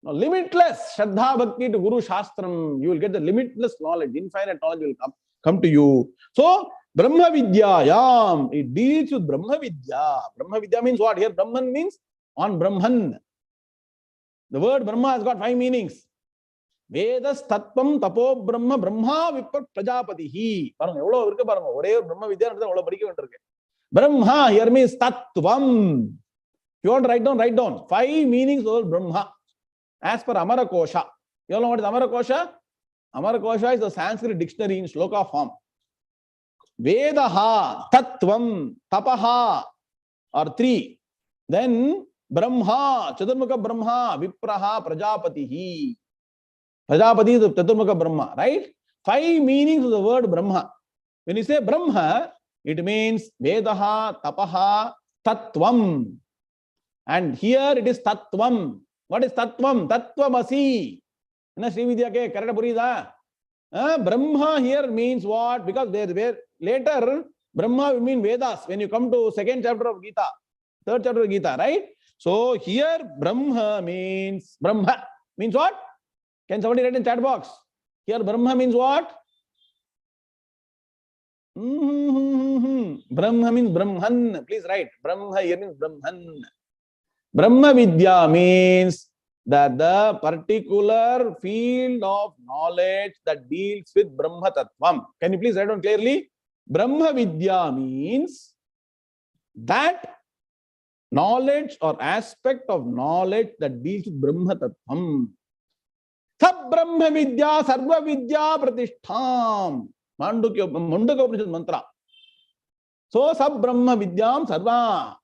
No, limitless Shraddha Bhakti to Guru Shastram, you will get the limitless knowledge, infinite knowledge will come to you. So, Brahmavidya, it deals with Brahmavidya. Brahmavidya means what? Here Brahman means on Brahman. The word Brahma has got 5 meanings. Vedas Tattvam Tapo Brahma Brahma Vippat Prajapatihi. Paranga evlo irukku paranga ore Brahma Vidya endra evlo padikka vendirukke. Brahma here means Tattvam. If you want to write down 5 meanings of Brahma as per Amara Kosha. You all know what is Amara Kosha? Amara Kosha is a Sanskrit dictionary in Sloka form. Vedaha, Tattvam, Tapaha are 3. Then Brahma, Chaturmukha Brahma, Vipraha, Prajapatihi. Prajapati is the Chaturmukha Brahma, right? 5 meanings of the word Brahma. When you say Brahma, it means Vedaha, Tapaha, Tattvam. And here it is Tattvam. What is Tattvam? Tattvamasi. Inna Srividya ke Karata Purida. Brahma here means what? Because there later Brahma will mean Vedas. When you come to 2nd chapter of Gita, 3rd chapter of Gita, right? So here Brahma means what? Can somebody write in chat box? Here Brahma means what? Brahma means Brahman. Please write. Brahma here means Brahman. Brahmavidya means that the particular field of knowledge that deals with Brahma Tattvam. Can you please write down clearly? Brahmavidya means that knowledge or aspect of knowledge that deals with Brahma Tattvam. Sab Brahmavidya Sarva Vidya Pratishtham. Mandukya Upanishad mantra. So Sab Brahmavidyam Sarva.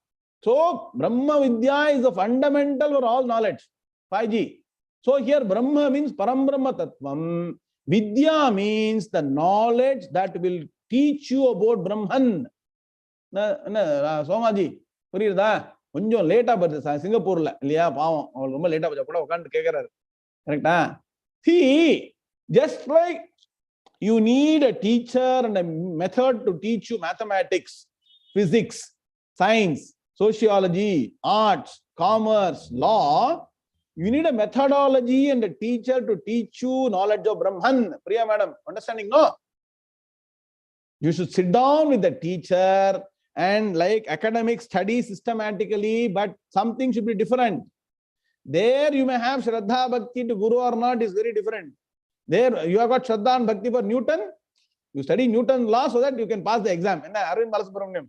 So Brahmavidya is the fundamental for all knowledge. 5G. So here Brahma means Param Brahma Tattvam. Vidya means the knowledge that will teach you about Brahman. Somaji, puriyudha? Konjam late-a varudhu Singapore-la. Illaya paavam. Aval romba late-a vacha kuda ukandu kekararu. Correct? See, just like you need a teacher and a method to teach you mathematics, physics, science, sociology, arts, commerce, law, you need a methodology and a teacher to teach you knowledge of Brahman. Priya madam, understanding? No? You should sit down with the teacher and like academic study systematically, but something should be different. There you may have Shraddha Bhakti to Guru or not is very different. There you have got Shraddha and Bhakti for Newton. You study Newton law so that you can pass the exam. Arvind Balasubramaniam.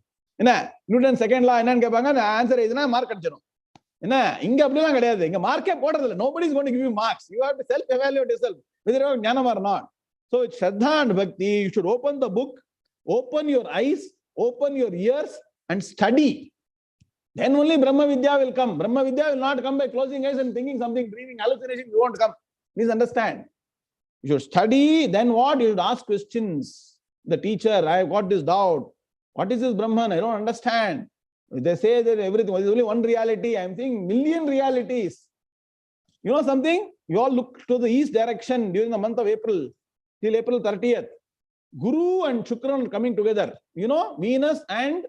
Newton second law, answer is mark. Nobody is going to give you marks. You have to self-evaluate yourself, whether you have jnanam or not. So with Shraddha and Bhakti, you should open the book, open your eyes, open your ears and study. Then only Brahmavidya will come. Brahmavidya will not come by closing eyes and thinking something, dreaming, hallucination. You won't come. Please understand. You should study. Then what? You should ask questions. The teacher, I have got this doubt. What is this Brahman? I don't understand. They say that everything is only one reality. I am seeing million realities. You know something? You all look to the east direction during the month of April, till April 30th. Guru and Shukran are coming together. You know, Venus and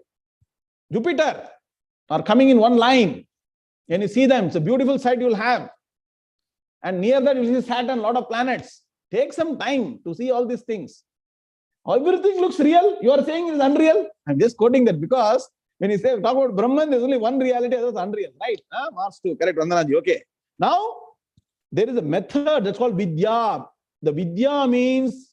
Jupiter are coming in one line. When you see them, it's a beautiful sight you will have. And near that you see Saturn, a lot of planets. Take some time to see all these things. Everything looks real. You are saying it is unreal. I'm just quoting that because when you say talk about Brahman, there's only one reality, that is unreal, right? Mars 2, correct, Vandanaji. Okay. Now there is a method that's called vidya. The vidya means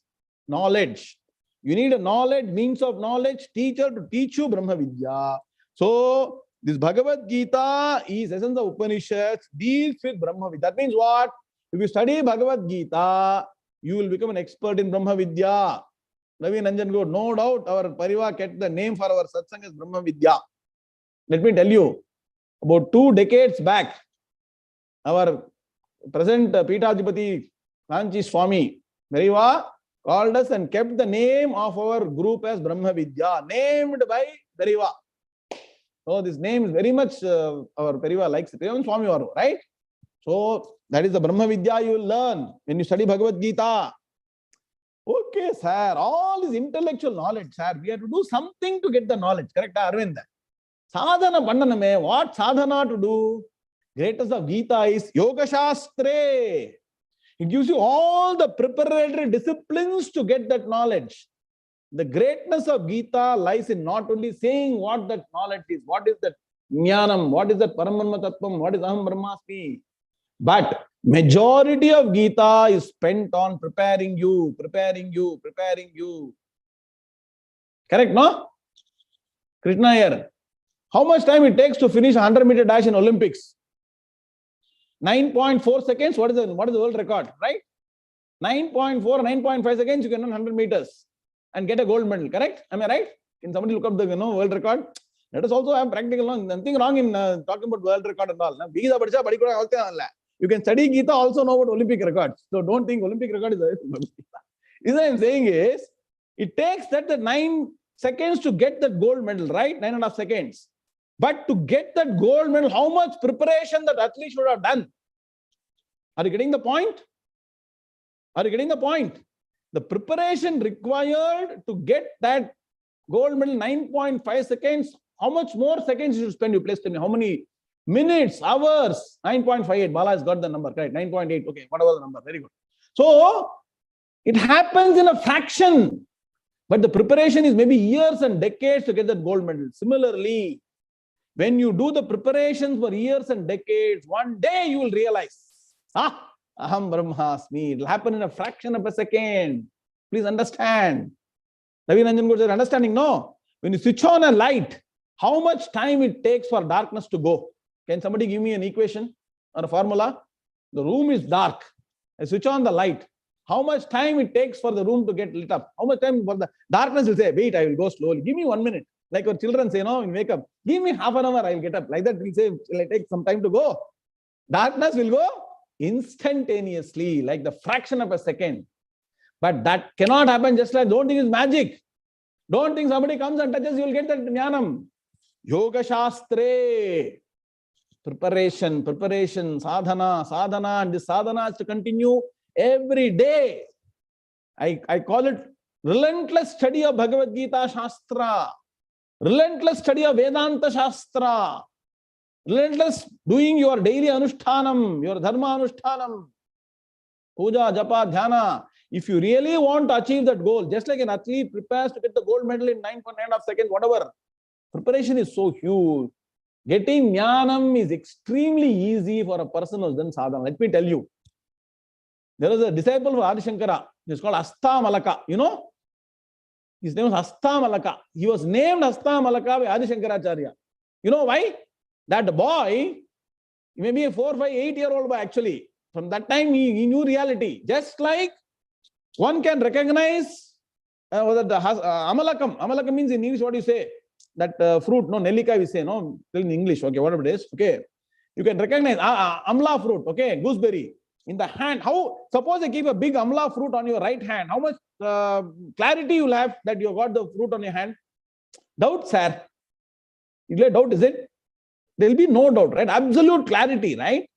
knowledge. You need a knowledge, means of knowledge, teacher to teach you Brahmavidya. So this Bhagavad Gita is essence of Upanishads, deals with Brahmavidya. That means what? If you study Bhagavad Gita, you will become an expert in Brahmavidya. Ravi Nanjan Gaur, no doubt our Pariva kept the name for our satsang as Brahmavidya. Let me tell you, about 2 decades back, our present Peethadhipati Kanchi Swami Pariva called us and kept the name of our group as Brahmavidya, named by Pariva. So this name is very much our Pariva likes it. Even Swami Varu, right? So that is the Brahmavidya you will learn when you study Bhagavad Gita. Okay, sir, all this intellectual knowledge, sir, we have to do something to get the knowledge. Correct, Arvind? Sadhana Pandaname, what sadhana to do? Greatest of Gita is Yoga Shastre. It gives you all the preparatory disciplines to get that knowledge. The greatness of Gita lies in not only saying what that knowledge is, what is that jnanam, what is that Paramarma Tattvam, what is Aham Brahmasmi. But majority of Gita is spent on preparing you. Correct, no? Krishna here. How much time it takes to finish a 100-meter dash in Olympics? 9.4 seconds. What is the world record, right? 9.4, 9.5 seconds, you can run 100 meters and get a gold medal, correct? Am I right? Can somebody look up the world record? Let us also have practical. Nothing wrong in talking about world record and all. You can study Gita, also know about Olympic records. So don't think Olympic record is a what I'm saying is, it takes that the 9 seconds to get that gold medal, right? 9.5 seconds. But to get that gold medal, how much preparation that athlete should have done? Are you getting the point? Are you getting the point? The preparation required to get that gold medal, 9.5 seconds. How much more seconds you should spend? You please tell me how many minutes, hours? 9.58. Bala has got the number, correct? 9.8. Okay, whatever the number. Very good. So it happens in a fraction, but the preparation is maybe years and decades to get that gold medal. Similarly, when you do the preparations for years and decades, one day you will realize, Aham Brahmasmi. It will happen in a fraction of a second. Please understand. Ravi Nanjan Gaur said, understanding? No. When you switch on a light, how much time it takes for darkness to go? Can somebody give me an equation or a formula? The room is dark. I switch on the light. How much time it takes for the room to get lit up? How much time for the darkness will say, wait, I will go slowly. Give me 1 minute. Like our children say, no, in wake up. Give me half an hour, I will get up. Like that, we'll say, will take some time to go. Darkness will go instantaneously, like the fraction of a second. But that cannot happen just like, don't think it's magic. Don't think somebody comes and touches, you will get that jnanam. Yoga Shastre. Preparation, sadhana, and this sadhana has to continue every day. I call it relentless study of Bhagavad Gita Shastra, relentless study of Vedanta Shastra, relentless doing your daily anushtanam, your dharma anushtanam, puja, japa, dhyana. If you really want to achieve that goal, just like an athlete prepares to get the gold medal in 9.9 seconds, whatever, preparation is so huge. Getting jnanam is extremely easy for a person who has done sadhana. Let me tell you. There was a disciple of Adi Shankara. He's called Hasta Malaka. You know? His name was Hasta Malaka. He was named Hasta Malaka by Adi Shankaracharya. You know why? That boy, maybe a 4, 5, 8-year-old boy actually. From that time, he knew reality. Just like one can recognize Amalakam. Amalakam means in English, what do you say? That fruit, no, Nellika we say, no, in English, okay, whatever it is, okay. You can recognize Amla fruit, okay, gooseberry. In the hand, suppose I keep a big Amla fruit on your right hand, how much clarity you will have that you got the fruit on your hand? Doubt, sir. You have doubt, is it? There will be no doubt, right? Absolute clarity, right?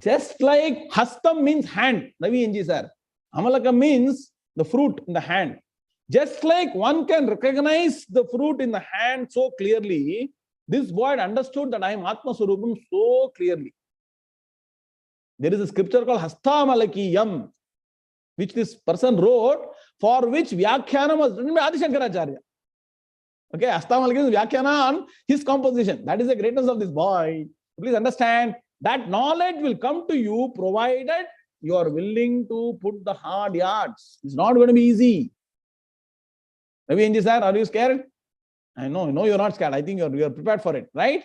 Just like Hastam means hand, Ravi NG sir. Amalaka means the fruit in the hand. Just like one can recognize the fruit in the hand so clearly, this boy understood that I am Atma Swarupam so clearly. There is a scripture called Hastamalakiyam, which this person wrote, for which Vyakhyanam was written by Adi Shankaracharya. Okay, Hastamalakiyam is Vyakhyanam on his composition. That is the greatness of this boy. Please understand that knowledge will come to you provided you are willing to put the hard yards. It's not going to be easy. 𝐈𝐸𝐻𝐸𝐫𝐭𝐚𝐬𝐻𝐸 sir, are you scared? I know you're not scared. I think you're prepared for it, right?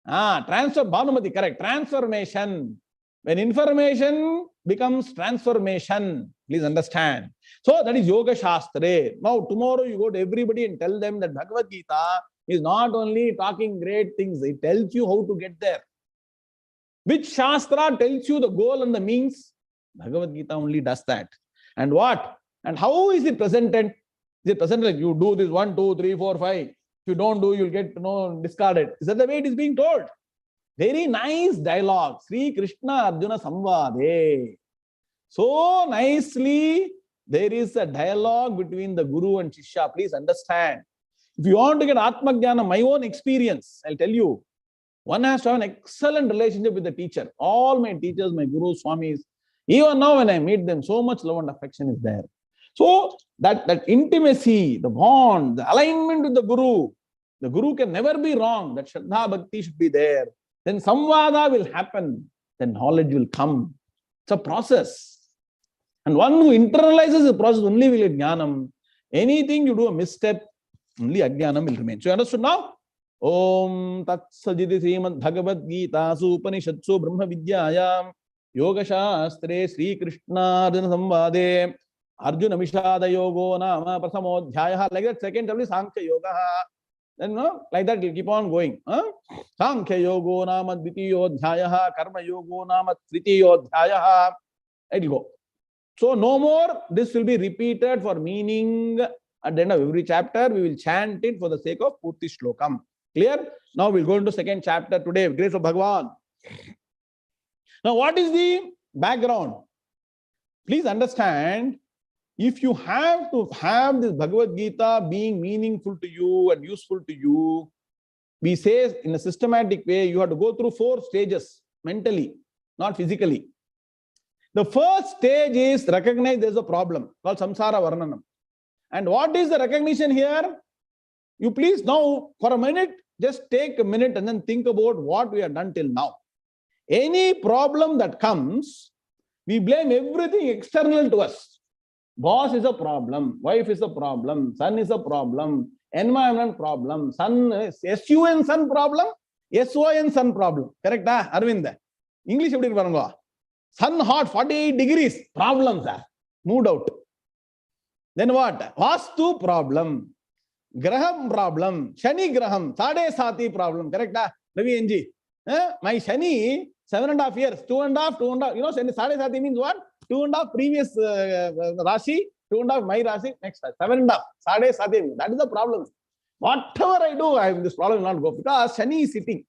Transfer, Bhanumati, correct. Transformation. When information becomes transformation, please understand. So that is Yoga Shastra. Now tomorrow you go to everybody and tell them that Bhagavad Gita is not only talking great things, it tells you how to get there. Which Shastra tells you the goal and the means? Bhagavad Gita only does that. And what? And how is it presented? Is it presented like you do this 1, 2, 3, 4, 5. If you don't do, you'll get discarded. Is that the way it is being told? Very nice dialogue. Sri Krishna Arjuna Samvade. So nicely, there is a dialogue between the Guru and Shishya. Please understand. If you want to get Atma Jnana, my own experience, I'll tell you, one has to have an excellent relationship with the teacher. All my teachers, my Gurus, Swamis, even now when I meet them, so much love and affection is there. So that intimacy, the bond, the alignment with the Guru can never be wrong. That Shraddha Bhakti should be there. Then Samvada will happen. Then knowledge will come. It's a process. And one who internalizes the process only will get Jnanam. Anything you do a misstep, only Ajnanam will remain. So you understood now? Om Tat Sajiti Srimad Bhagavad Gita Upanishatsu Brahmavidya Yoga Shastre Sri Krishna Arjuna Samvade Arjuna Mishada Yogo Nama Prasamodhyaya. Like that, second chapter is Sankhya Yoga. Then like that, you'll keep on going. Sankhya Yogo Nama Dvitiyodhyaya Karma Yogo Nama Tritiyodhyaya. It'll go. So no more, this will be repeated for meaning. At the end of every chapter, we will chant it for the sake of Purti Shlokam. Clear? Now we'll go into second chapter today, grace of Bhagavan. Now what is the background? Please understand, if you have to have this Bhagavad Gita being meaningful to you and useful to you, we say in a systematic way, you have to go through 4 stages mentally, not physically. The first stage is recognize there's a problem called Samsara Varnanam. And what is the recognition here? You please now, for a minute, just take a minute and then think about what we have done till now. Any problem that comes, we blame everything external to us. Boss is a problem, wife is a problem, son is a problem, environment problem, son, S-U-N son problem, S-O-N son problem. Correct, Arvind? English, sun hot, 48 degrees, problems are moved out. Then what? Vastu problem, Graham problem, Shani Graham, Sade Sati problem. Correct, 𝐈𝐸𝐻𝐸𝐫. My Shani, 7.5 years, 2.5. You know, Sade Sati means what? 2.5 previous Rashi, 2.5 my Rashi, next 7.5. Sade Sati. That is the problem. Whatever I do, this problem will not go because Shani is sitting.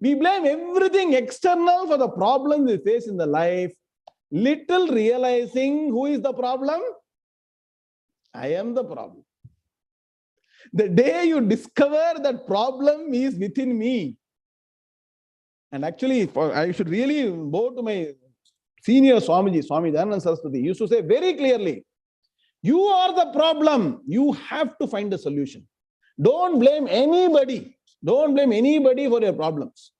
We blame everything external for the problems we face in the life, little realizing who is the problem. I am the problem. The day you discover that problem is within me, and actually, I should really go to my senior Swamiji, Swami Dayananda Saraswati, used to say very clearly, you are the problem. You have to find a solution. Don't blame anybody. Don't blame anybody for your problems.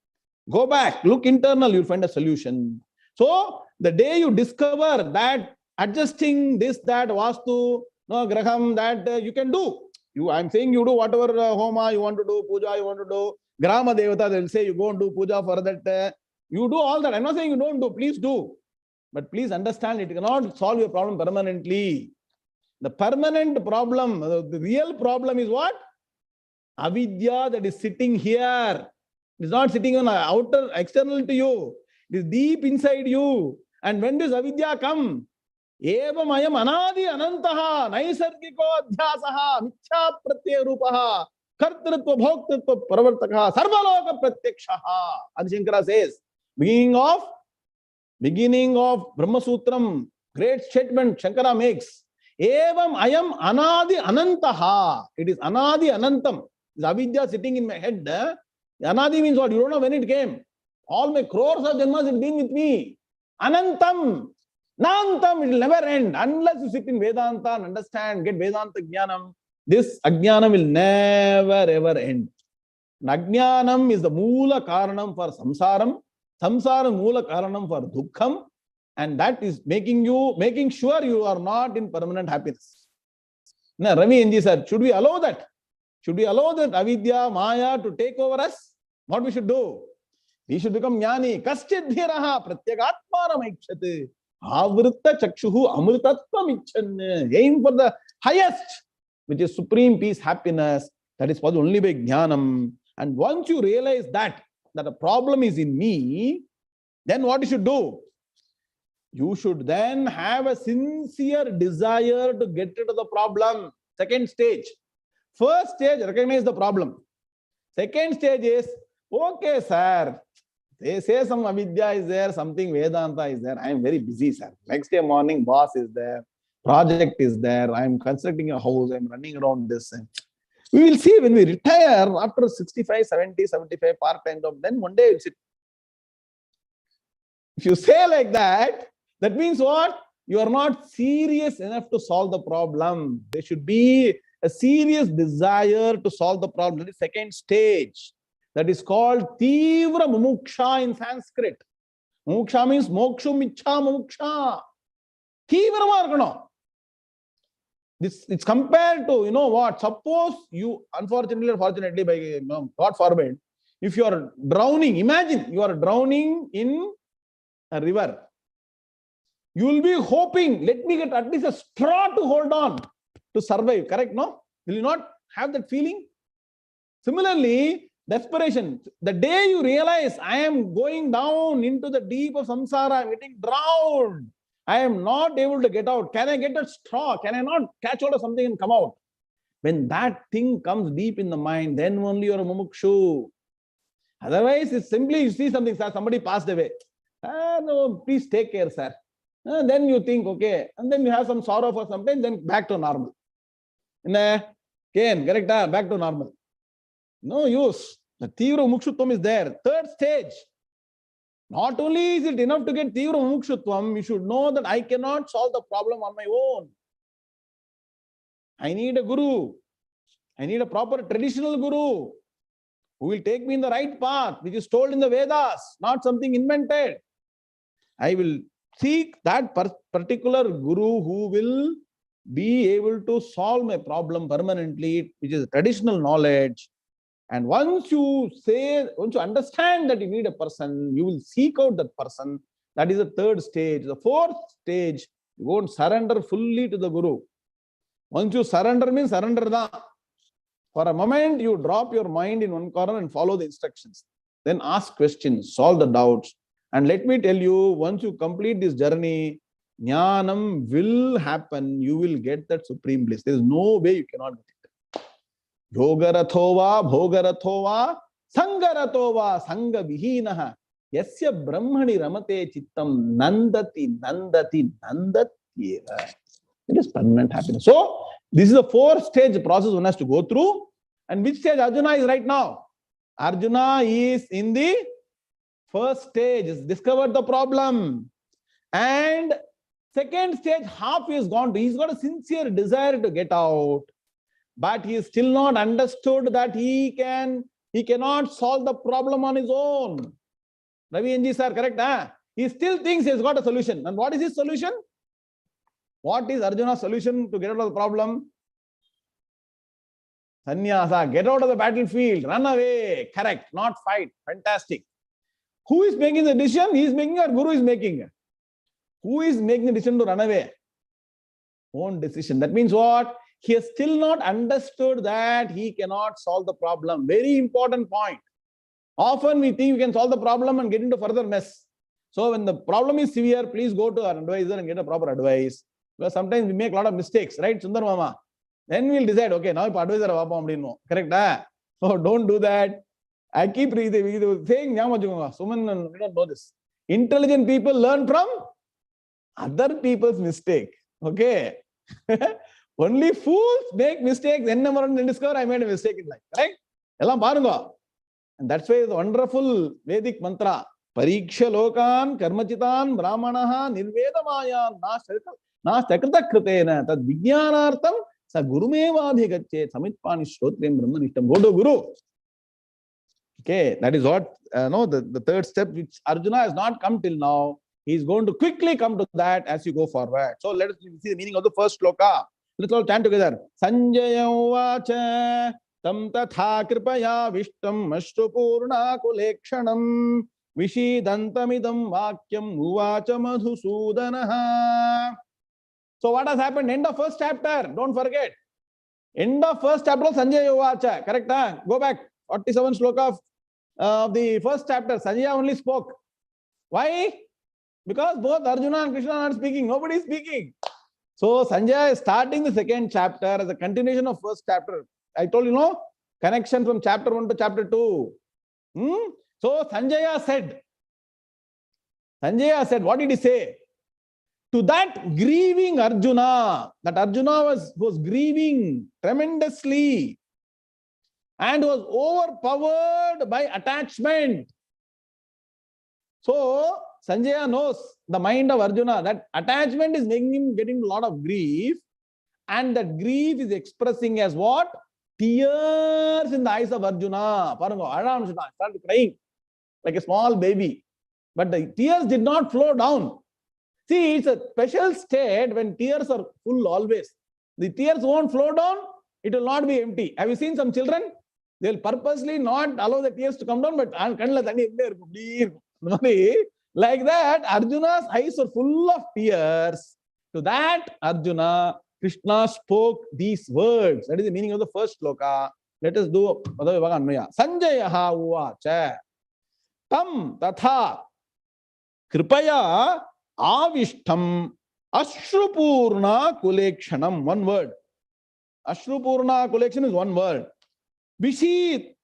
Go back, look internal, you'll find a solution. So, the day you discover that adjusting this, that, Vastu, Graham, that you can do. I'm saying you do whatever Homa you want to do, Puja you want to do, Grama Devata, they'll say you go and do Puja for that. You do all that. I'm not saying you don't do, please do. But please understand, it cannot solve your problem permanently. The permanent problem, the real problem is what? Avidya that is sitting here. It is not sitting on outer, external to you. It is deep inside you. And when does avidya come? Eva mayam anadi anantaha naisargiko adhyasaha michya pratyaya rupaha kartritva bhoktritva paravartakaha sarvaloka pratyakshaha. Adi Shankara says, beginning of Brahma Sutram, great statement Shankara makes. Evam ayam anadi anantaha. It is anadi anantam. This avidya sitting in my head. Anadi means what? You don't know when it came. All my crores of janmas have been with me. Anantam. Nantam, it will never end. Unless you sit in Vedanta and understand, get Vedanta Jnanam, this Ajnanam will never ever end. Ajnanam is the Moola Karanam for Samsaram. Samsara Moola Karanam for Dukkham. And that is making sure you are not in permanent happiness. Now, Ravi NG said, should we allow that? Should we allow that avidya, maya to take over us? What we should do? We should become jnani. Kaschid dhiraha pratyagatmanam aikshate. Avritta chakshuhu amritatvam icchan. Aim for the highest, which is supreme peace, happiness. That is possible only by jnanam. And once you realize that the problem is in me, then what you should do? You should then have a sincere desire to get rid of the problem. Second stage. First stage, recognize the problem. Second stage is, okay, sir. They say some avidya is there, something Vedanta is there. I am very busy, sir. Next day morning, boss is there. Project is there. I am constructing a house. I am running around this. We will see when we retire after 65, 70, 75 part-time job. Then one day we'll sit. If you say like that, that means what? You are not serious enough to solve the problem. There should be a serious desire to solve the problem. That is second stage. That is called Tivra Mumuksha in Sanskrit. Mumuksha means Mokshum Ichha Mumuksha. Tivra Margano. It's compared to, you know what? Suppose you, unfortunately or fortunately, by God forbid, if you are drowning, imagine you are drowning in a river. You will be hoping, let me get at least a straw to hold on to survive. Correct? No? Will you not have that feeling? Similarly, desperation. The day you realize I am going down into the deep of samsara, I am getting drowned. I am not able to get out. Can I get a straw? Can I not catch hold of something and come out? When that thing comes deep in the mind, then only you are a mumukshu. Otherwise, it's simply you see something, sir, somebody passed away. No, please take care, sir. Then you think, okay, and then you have some sorrow for some time, then back to normal. Correct? Back to normal. No use. The Tivra Mukshutvam is there. Third stage. Not only is it enough to get Tivra Mukshutvam, you should know that I cannot solve the problem on my own. I need a guru. I need a proper traditional guru who will take me in the right path, which is told in the Vedas, not something invented. I will seek that particular guru who will be able to solve my problem permanently, which is traditional knowledge. And once you understand that you need a person, you will seek out that person. That is the third stage. The fourth stage, you won't surrender fully to the guru. Once you surrender means surrender da. For a moment, you drop your mind in one corner and follow the instructions. Then ask questions, solve the doubts. And let me tell you, once you complete this journey, jnanam will happen. You will get that supreme bliss. There is no way you cannot get it. Yogaratova, bhogaratova, sangaratova, sanga vihinaha, yasya brahmani ramate chittam nandati, nandati, nandatyeva. It is permanent happiness. So, this is a 4-stage process one has to go through. And which stage Arjuna is right now? Arjuna is in the first stage, has discovered the problem. And second stage, half he has gone to. He's got a sincere desire to get out. But he is still not understood that he cannot solve the problem on his own. Ravi NG sir, correct? Huh? He still thinks he has got a solution. And what is his solution? What is Arjuna's solution to get out of the problem? Sannyasa, get out of the battlefield, run away. Correct, not fight. Fantastic. Who is making the decision? He is making or Guru is making? Who is making the decision to run away? Own decision. That means what? He has still not understood that he cannot solve the problem. Very important point. Often we think we can solve the problem and get into further mess. So when the problem is severe, please go to an advisor and get a proper advice. Because sometimes we make a lot of mistakes, right, Sundar Mama? Then we'll decide, okay, now if advisor correct? So don't do that. I keep saying, Suman, we don't know this. Intelligent people learn from other people's mistake. Okay. Only fools make mistakes. Then discover I made a mistake in life. Correct? And that's why the wonderful Vedic mantra, Pariksha lokan karmachitan brahmanaha nirvedamayan nastakrita kritena tad vijnanartam sa gurumeva adhigacche samitpani shrotrem brahmanishtam. Go to Guru. Okay, that is what the third step which Arjuna has not come till now. He is going to quickly come to that as you go forward. So let us see the meaning of the first sloka. Let's all chant together. Sanjaya uvacha tam tatha kripaya vishtam ashrupurna kulekshanam vishidantamidam vakyam uvacha madhusudanaha. So what has happened? End of first chapter. Don't forget. End of first chapter Sanjaya uvacha. Correct? Huh? Go back. 47 sloka of the first chapter. Sanjaya only spoke. Why? Because both Arjuna and Krishna are not speaking. Nobody is speaking. So Sanjaya is starting the second chapter as a continuation of first chapter. I told you, no? Connection from chapter 1 to chapter 2. So Sanjaya said, what did he say? To that grieving Arjuna, that Arjuna was grieving tremendously and was overpowered by attachment. So Sanjaya knows the mind of Arjuna, that attachment is making him getting a lot of grief, and that grief is expressing as what? Tears in the eyes of Arjuna. Started crying like a small baby. But the tears did not flow down. See, it's a special state when tears are full always. The tears won't flow down, it will not be empty. Have you seen some children? They will purposely not allow the tears to come down, but like that, Arjuna's eyes were full of tears. To that Arjuna, Krishna spoke these words. That is the meaning of the first sloka. Let us do Sanjaya uvacha tam tatha kripaya avishtam ashrupurna kulekshanam. One word. Ashrupurna kulekshan is one word. Vishidantam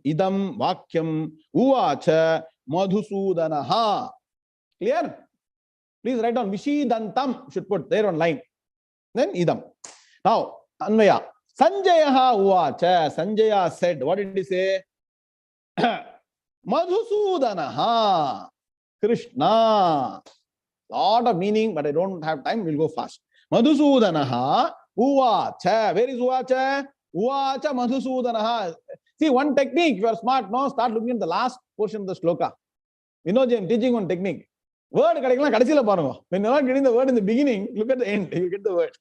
idam vakyam uvacha madhusudanaha. Clear? Please write down Vishidantam. Should put there on line. Then idam. Now, Anvaya. Sanjaya uvacha. Sanjaya said. What did he say? Madhusudanaha. Krishna. Lot of meaning, but I don't have time. We'll go fast. Madhusudanaha uvacha. Where is uvacha? Uvacha Madhusudanaha. See, one technique. If you are smart, no, start looking at the last portion of the sloka. You know, I'm teaching one technique. Word when you're not getting the word in the beginning, look at the end. You get the word.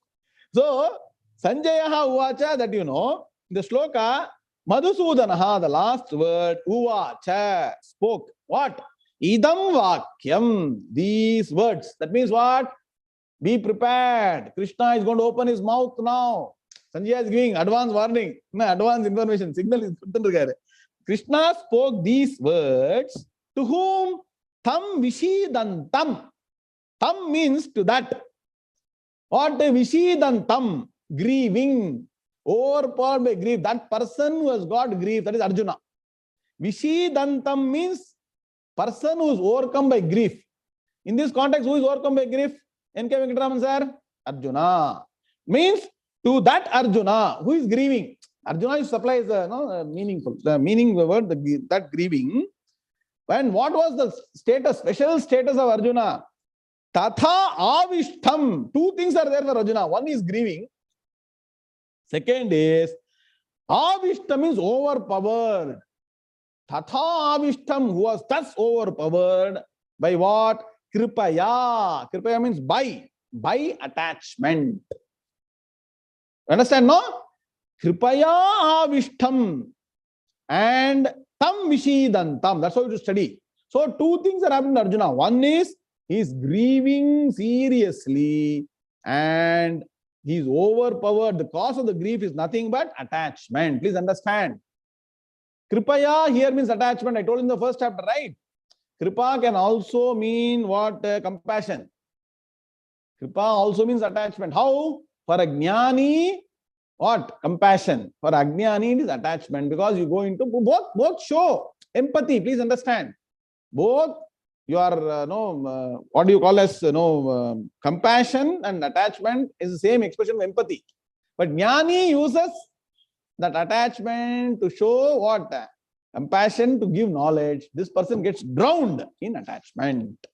So, Sanjayaha uvacha, that you know, the sloka, Madhusudanaha, the last word, uvacha, spoke. What? Idam vakyam, these words. That means what? Be prepared. Krishna is going to open his mouth now. Sanjaya is giving advance warning. No, advance information. Signal is Krishna spoke these words to whom? Tam vishidantam. Tam means to that. What? Vishidantam. Grieving. Overpowered by grief. That person who has got grief, that is Arjuna. Vishidantam means person who is overcome by grief. In this context, who is overcome by grief? N.K. Venkataraman sir? Arjuna. Means to that Arjuna who is grieving. Arjuna supplies meaningful. The meaning of the word, that grieving. And what was the status, special status of Arjuna? Tatha avishtam. Two things are there for Arjuna. One is grieving. Second is avishtam means overpowered. Tatha avishtam, who was thus overpowered by what? Kripaya. Kripaya means by attachment. Understand, no? Kripaya avishtam and tam vishidantam. That's how you study. So two things are happening to Arjuna. One is he is grieving seriously and he is overpowered. The cause of the grief is nothing but attachment. Please understand. Kripaya here means attachment. I told in the first chapter, right? Kripa can also mean what? Compassion. Kripa also means attachment. How? For a jnani, what? Compassion. For ajnani, it is attachment, because you go into both show empathy. Please understand. Both your what do you call as compassion and attachment is the same expression of empathy. But jnani uses that attachment to show what? Compassion to give knowledge. This person gets drowned in attachment.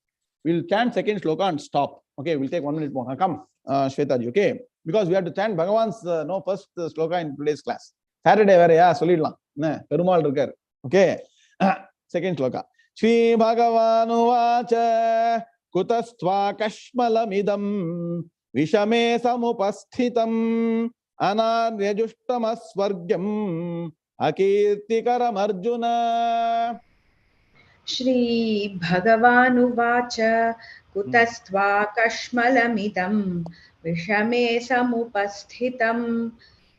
We'll chant second sloka and stop. Okay, we'll take 1 minute more. Come, Shwetaji, okay? Because we have to chant Bhagavan's first sloka in today's class. Saturday, solidlam. Perumal irukar. Okay. Second sloka. Shri Bhagavanu vacha kutastva kashmalamidam vishame samupasthitam anaryajushtamasvargyam akirtikaram arjuna. Shri Bhagavanu vacha kutastva kashmalamidam vishame samupasthitam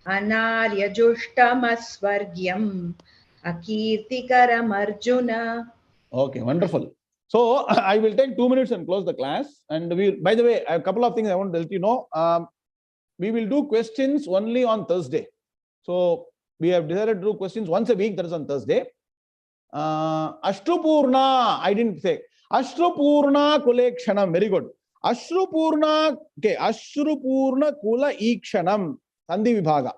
anaryajushtamasvargyam akirtikaram arjuna. Okay, wonderful. So I will take 2 minutes and close the class. And we, by the way, I have a couple of things I want to let you know. We will do questions only on Thursday. So we have decided to do questions once a week, that is on Thursday. Ashrupurna, I didn't say. Ashrupurna kulekshanam, very good. Ashrupurna, okay, Ashrupurna kula ikshanam, Sandhi Vibhaga.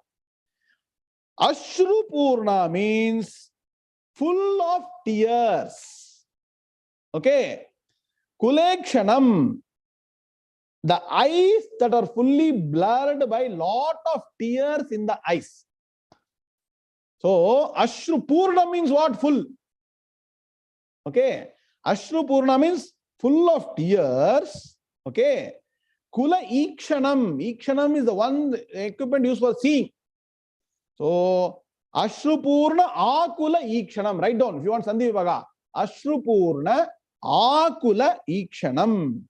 Ashrupurna means full of tears. Okay. Kulekshanam, the eyes that are fully blurred by lot of tears in the eyes. So, Ashrupurna means what? Full. Okay. Ashrupurna means full of tears. Okay. Kula ikshanam. Ikshanam is the one equipment used for seeing. So, Ashrupurna akula ikshanam. Write down if you want Sandhi Vibhaga. Ashrupurna akula ikshanam.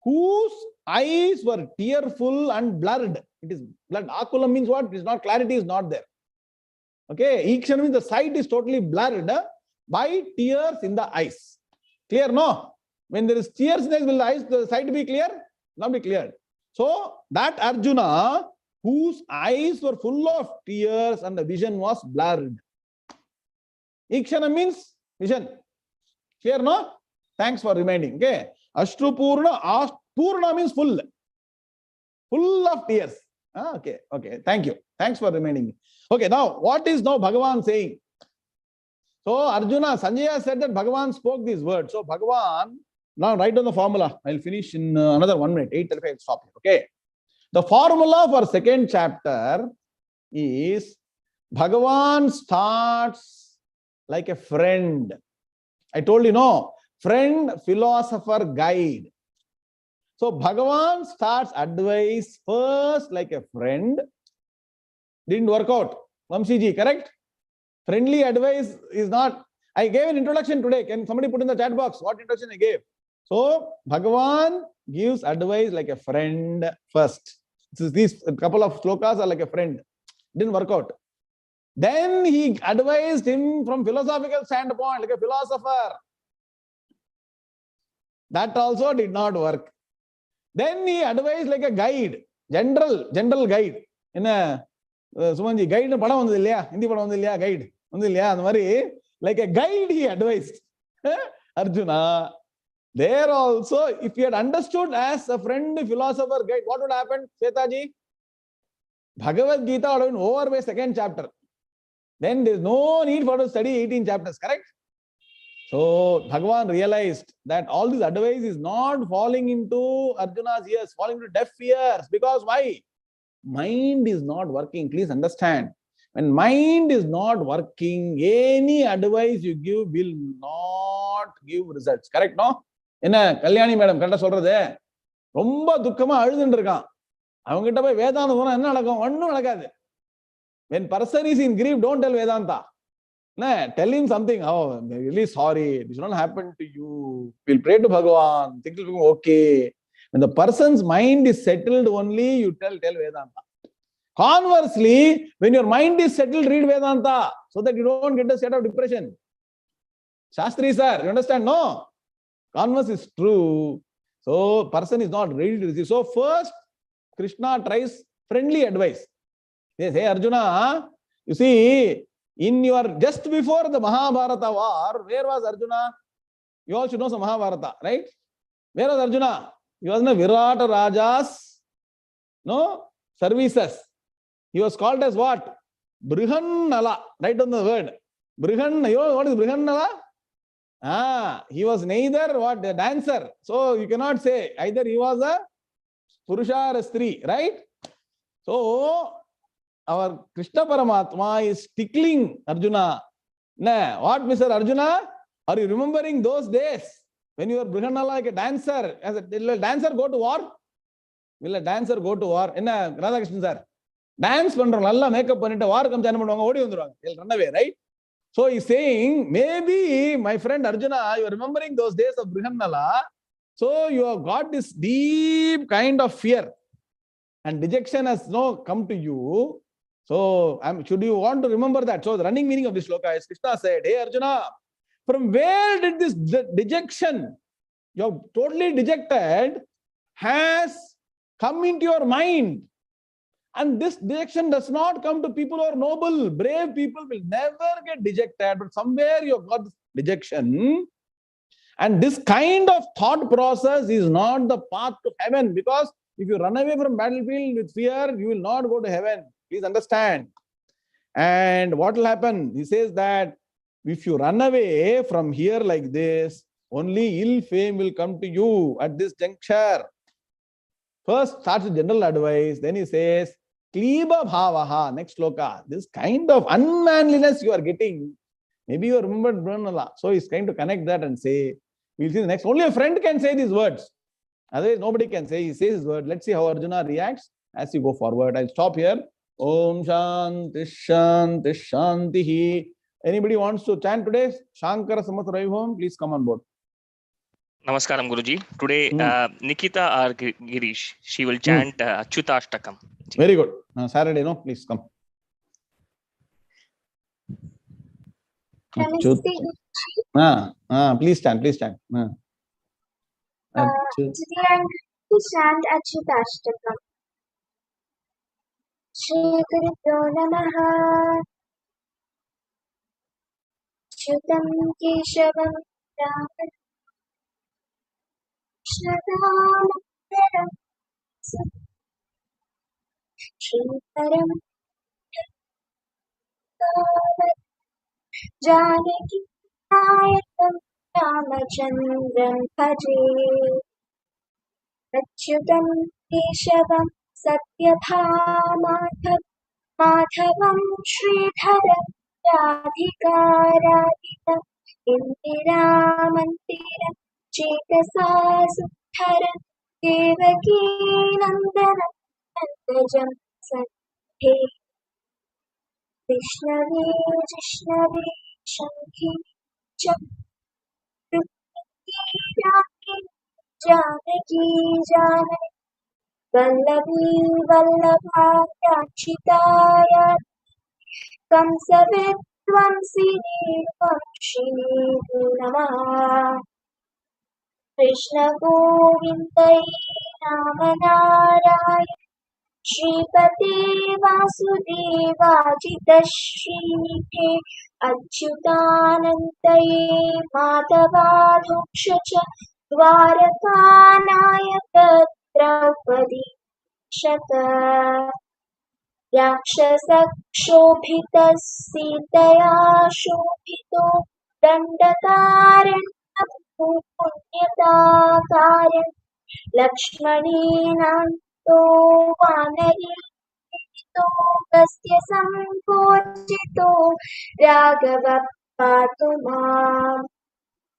Whose eyes were tearful and blurred. It is blood. Akula means what? It is not, clarity is not there. Okay. Ikshanam means the sight is totally blurred by tears in the eyes. Clear, no? When there is tears in the eyes, will the eyes, the sight be clear? Not be cleared. So, that Arjuna, whose eyes were full of tears and the vision was blurred. Ikshana means vision. Clear, no? Thanks for reminding. Okay. Ashrupurna, Purna means full. Full of tears. Okay. Okay. Thank you. Thanks for reminding me. Okay. Now, what is now Bhagavan saying? So, Arjuna, Sanjaya said that Bhagavan spoke these words. So, Bhagavan, now write down the formula. I'll finish in another 1 minute. 8:35, stop here. Okay. The formula for second chapter is Bhagavan starts like a friend. I told you, no, friend, philosopher, guide. So Bhagavan starts advice first like a friend. Didn't work out. Vamsiji, correct? Friendly advice is not. I gave an introduction today. Can somebody put in the chat box what introduction I gave? So Bhagavan gives advice like a friend first. These couple of slokas are like a friend. Didn't work out. Then he advised him from philosophical standpoint, like a philosopher. That also did not work. Then he advised like a guide, general guide. In a Sumanji, guide padam vandhu illaya, Hindi padam vandhu illaya, guide vandhu illaya, and mari like a guide he advised Arjuna. There also, if he had understood as a friend, philosopher, guide, what would happen, Shwetaji? Bhagavad Gita would have been over by second chapter. Then there is no need for us to study 18 chapters, correct? So Bhagavan realized that all this advice is not falling into Arjuna's ears, falling into deaf ears. Because why? Mind is not working. Please understand. When mind is not working, any advice you give will not give results. Correct, no? என்ன Kalyani madam கரெக்டா சொல்றது ரொம்ப துக்கமா அழுதுட்டு இருக்கான். அவங்க கிட்ட போய் வேதாந்தம் சொன்னா என்ன நடக்கும்? ஒண்ணும் நடக்காது. When person is in grief, don't tell Vedanta. Tell him something. Oh, I'm really sorry. This will not happen to you. We'll pray to Bhagavan. Things will become okay. When the person's mind is settled only, you tell Vedanta. Conversely, when your mind is settled, read Vedanta so that you don't get a state of depression. Shastri sir, you understand? No. Converse is true. So, person is not ready to receive. So, first, Krishna tries friendly advice. He says, hey Arjuna, you see, in your, just before the Mahabharata war, where was Arjuna? You all should know some Mahabharata, right? Where was Arjuna? He was in the Virata Raja's services. He was called as what? Brihannala. Write down the word. Brihanna. What is Brihannala? He was neither what a dancer. So you cannot say either he was a Purusha or a Stri, right? So our Krishna Paramatma is tickling Arjuna. What, Mr. Arjuna? Are you remembering those days when you were Brihannala like a dancer? Will a dancer go to war? Will a dancer go to war? Enna Radhakrishnan sir? Dance பண்றோம் நல்லா makeup பண்ணிட்டு வார் come join பண்ணுவாங்க ஓடி வந்துருவாங்க. They'll run away, right? So he's saying, maybe my friend Arjuna, you are remembering those days of Brihannala. So you have got this deep kind of fear and dejection has come to you. So should you want to remember that? So the running meaning of this shloka is Krishna said, hey Arjuna, from where did this dejection, you have totally dejected, has come into your mind? And this dejection does not come to people who are noble. Brave people will never get dejected, but somewhere you have got this dejection. And this kind of thought process is not the path to heaven, because if you run away from battlefield with fear, you will not go to heaven. Please understand. And what will happen? He says that if you run away from here like this, only ill fame will come to you at this juncture. First starts with general advice, then he says, Kliba bhavaha, next sloka. This kind of unmanliness you are getting, maybe you remembered Brahmanala. So he's trying to connect that and say, we'll see the next. Only a friend can say these words. Otherwise, nobody can say. He says his word. Let's see how Arjuna reacts as you go forward. I'll stop here. Om Shanti Shanti Shantihi. Anybody wants to chant today? Shankara Samatharaihom, please come on board. Namaskaram, Guruji. Today, Nikita or Girish, she will chant Achyutashtakam. Very good. Saturday, no? Please come. Please chant, please chant. Today I'm going to chant Achyutashtakam. Shri Gurubhyo Namaha. Achyutam Keshavam Ramam Shradam Shriparam Janaki Nayatam Ramachandram Bhaje Achyutam Keshavam Satyabhamatam Madhavam Sridharam Radhikaradhitam Indiramantiram Chetasa Sudharam Devaki Nandanam Nandajam Sadhe Vishnave Vishnave Shankhi Chakruti Janaki Janaki Vallavi Vallabhayachitaya Kamsavidvamsini Vamshini Namaha Krishna Govindai Namanaraya Shripati Vasudevajita Srinike Achyutanantaye Madhavadhokshacha Dwarakanayaka Draupadi Shata Rakshasa Shobhita Sitaya Shobhito Dandakaran Punyatakaran Lakshmaninanto Vanarito Kasya Sampojito Raghava Patumam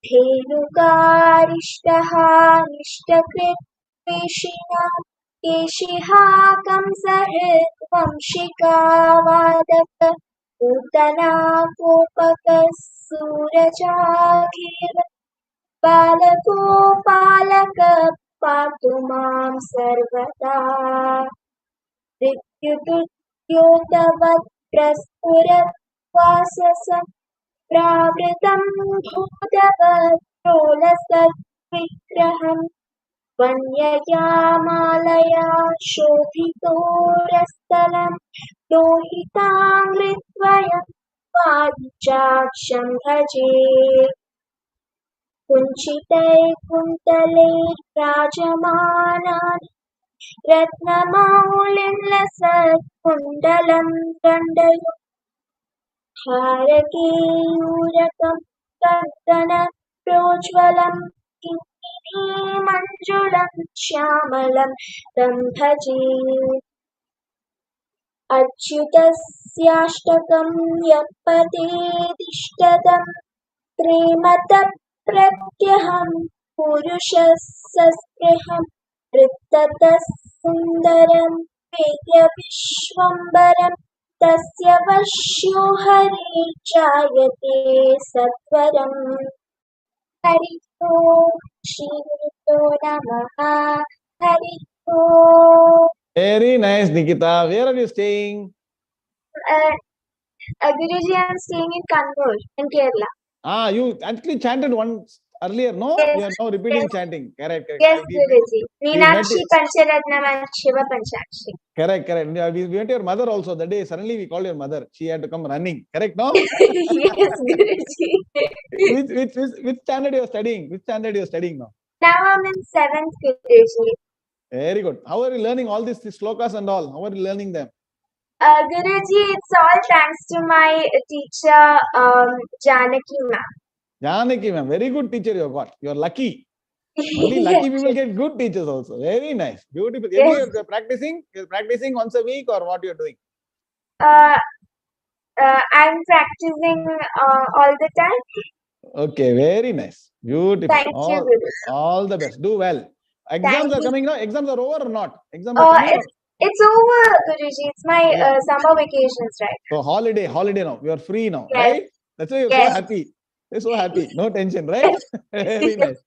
Dhenukaristaha Nishtakrit Vishina Keshiha Kamsahit Vamshika Vadaka Utana Kopaka Surajakira Balako Palaka Patumam Sarvata Vidyudyota Praspura Vasasam Pravritam Bhudavat Prolasat Vigraham Vanyayamalaya Shobhito Rastalam Lohitam Ritvayam Vajjaksham Bhaje Kunchitai Kuntale Rajamanan Ratnamaulim Lasat Kundalam Gandayu हारकेयूरकं कर्दनप्रोज्ज्वलं किङ्किणीमञ्जुलं श्यामलं तं भजे अच्युतस्याष्टकं यः पठेदिष्टदं त्रिमतः प्रत्यहं पुरुषः सस्पृहं वृत्ततः सुन्दरं वेद्य विश्वम्बरं तस्य वश्यो हरे जायते सत्वरम् हरि ओम् श्रीगुरुभ्यो नमः हरि ओम्. Very nice, Nikita. Where are you staying? Guruji, I am staying in Kannur in Kerala. Ah, you actually chanted once earlier, no? Yes. You are now repeating Yes. chanting. Correct, correct. Yes, We Guruji. met Meenakshi it. Pancharatnam and Shiva Panchakshi. Correct, correct. Yeah, we went to your mother also. The day suddenly we called your mother. She had to come running. Correct, no? Yes, Guruji. Which standard you are studying? Which standard you are studying now? Now I'm in 7th, Guruji. Very good. How are you learning all these slokas and all? How are you learning them? Guruji, it's all thanks to my teacher, Janaki ma'am. Janaki ma'am, very good teacher you have got. You are lucky. Only lucky people get good teachers also. Very nice. Beautiful. Every Yes. year you're practicing? You're practicing once a week or what you're doing? I'm practicing all the time. Okay, very nice. Beautiful. Thank you, Guruji. All the best. Do well. Exams Thank are you. coming now. Exams are over or not? Exams are coming. It's over, Guruji. It's my Yeah. summer vacations, right? So holiday now. You are free now, Yes. right? That's why you're so Yes. happy. You're so happy. No tension, right? Very nice.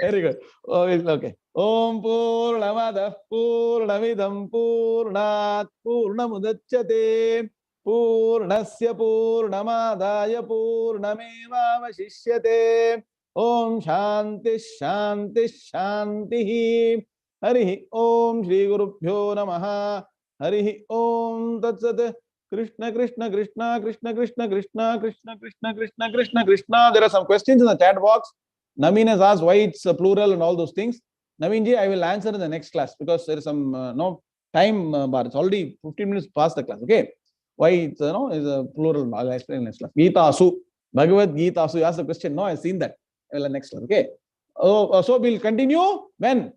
Very good. Oh, okay. Om Purnamada Purnamidam Purnat Purnamudachyate Purnasya Purnamadaya Purnamevavashishyate Om Shanti Shanti Shanti Hari Om Shri Gurubhyo Namaha Hari Om Tatsat Krishna Krishna Krishna Krishna Krishna Krishna Krishna Krishna Krishna Krishna Krishna. There are some questions in the chat box. Naveen has asked why it's plural and all those things. Naveen ji, I will answer in the next class because there is some no time bar. It's already 15 minutes past the class. Okay, why it's is a plural? I'll explain next class. Gita Su, Bhagavad Gita Su. You asked the question. No, I've seen that. I will next class. Okay. So we'll continue when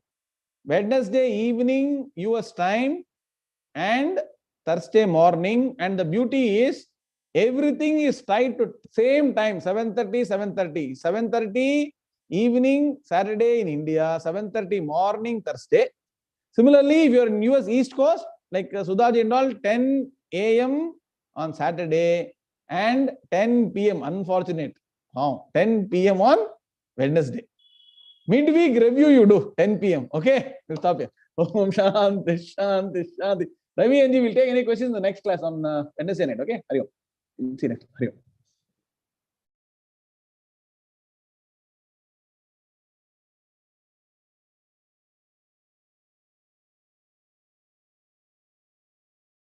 Wednesday evening US time and Thursday morning. And the beauty is everything is tied to same time. 7:30, 7:30 evening Saturday in India, 7:30 morning Thursday. Similarly, if you're in US East Coast, like Sudhaji and all, 10 a.m. on Saturday and 10 p.m. unfortunate. 10 p.m. on Wednesday. Midweek review you do 10 p.m. Okay, we'll stop here. Om Shanti Shanti Shanti. Ravi and ji will take any questions in the next class on Wednesday night. Okay, Hari Om. See you next. Hari Om.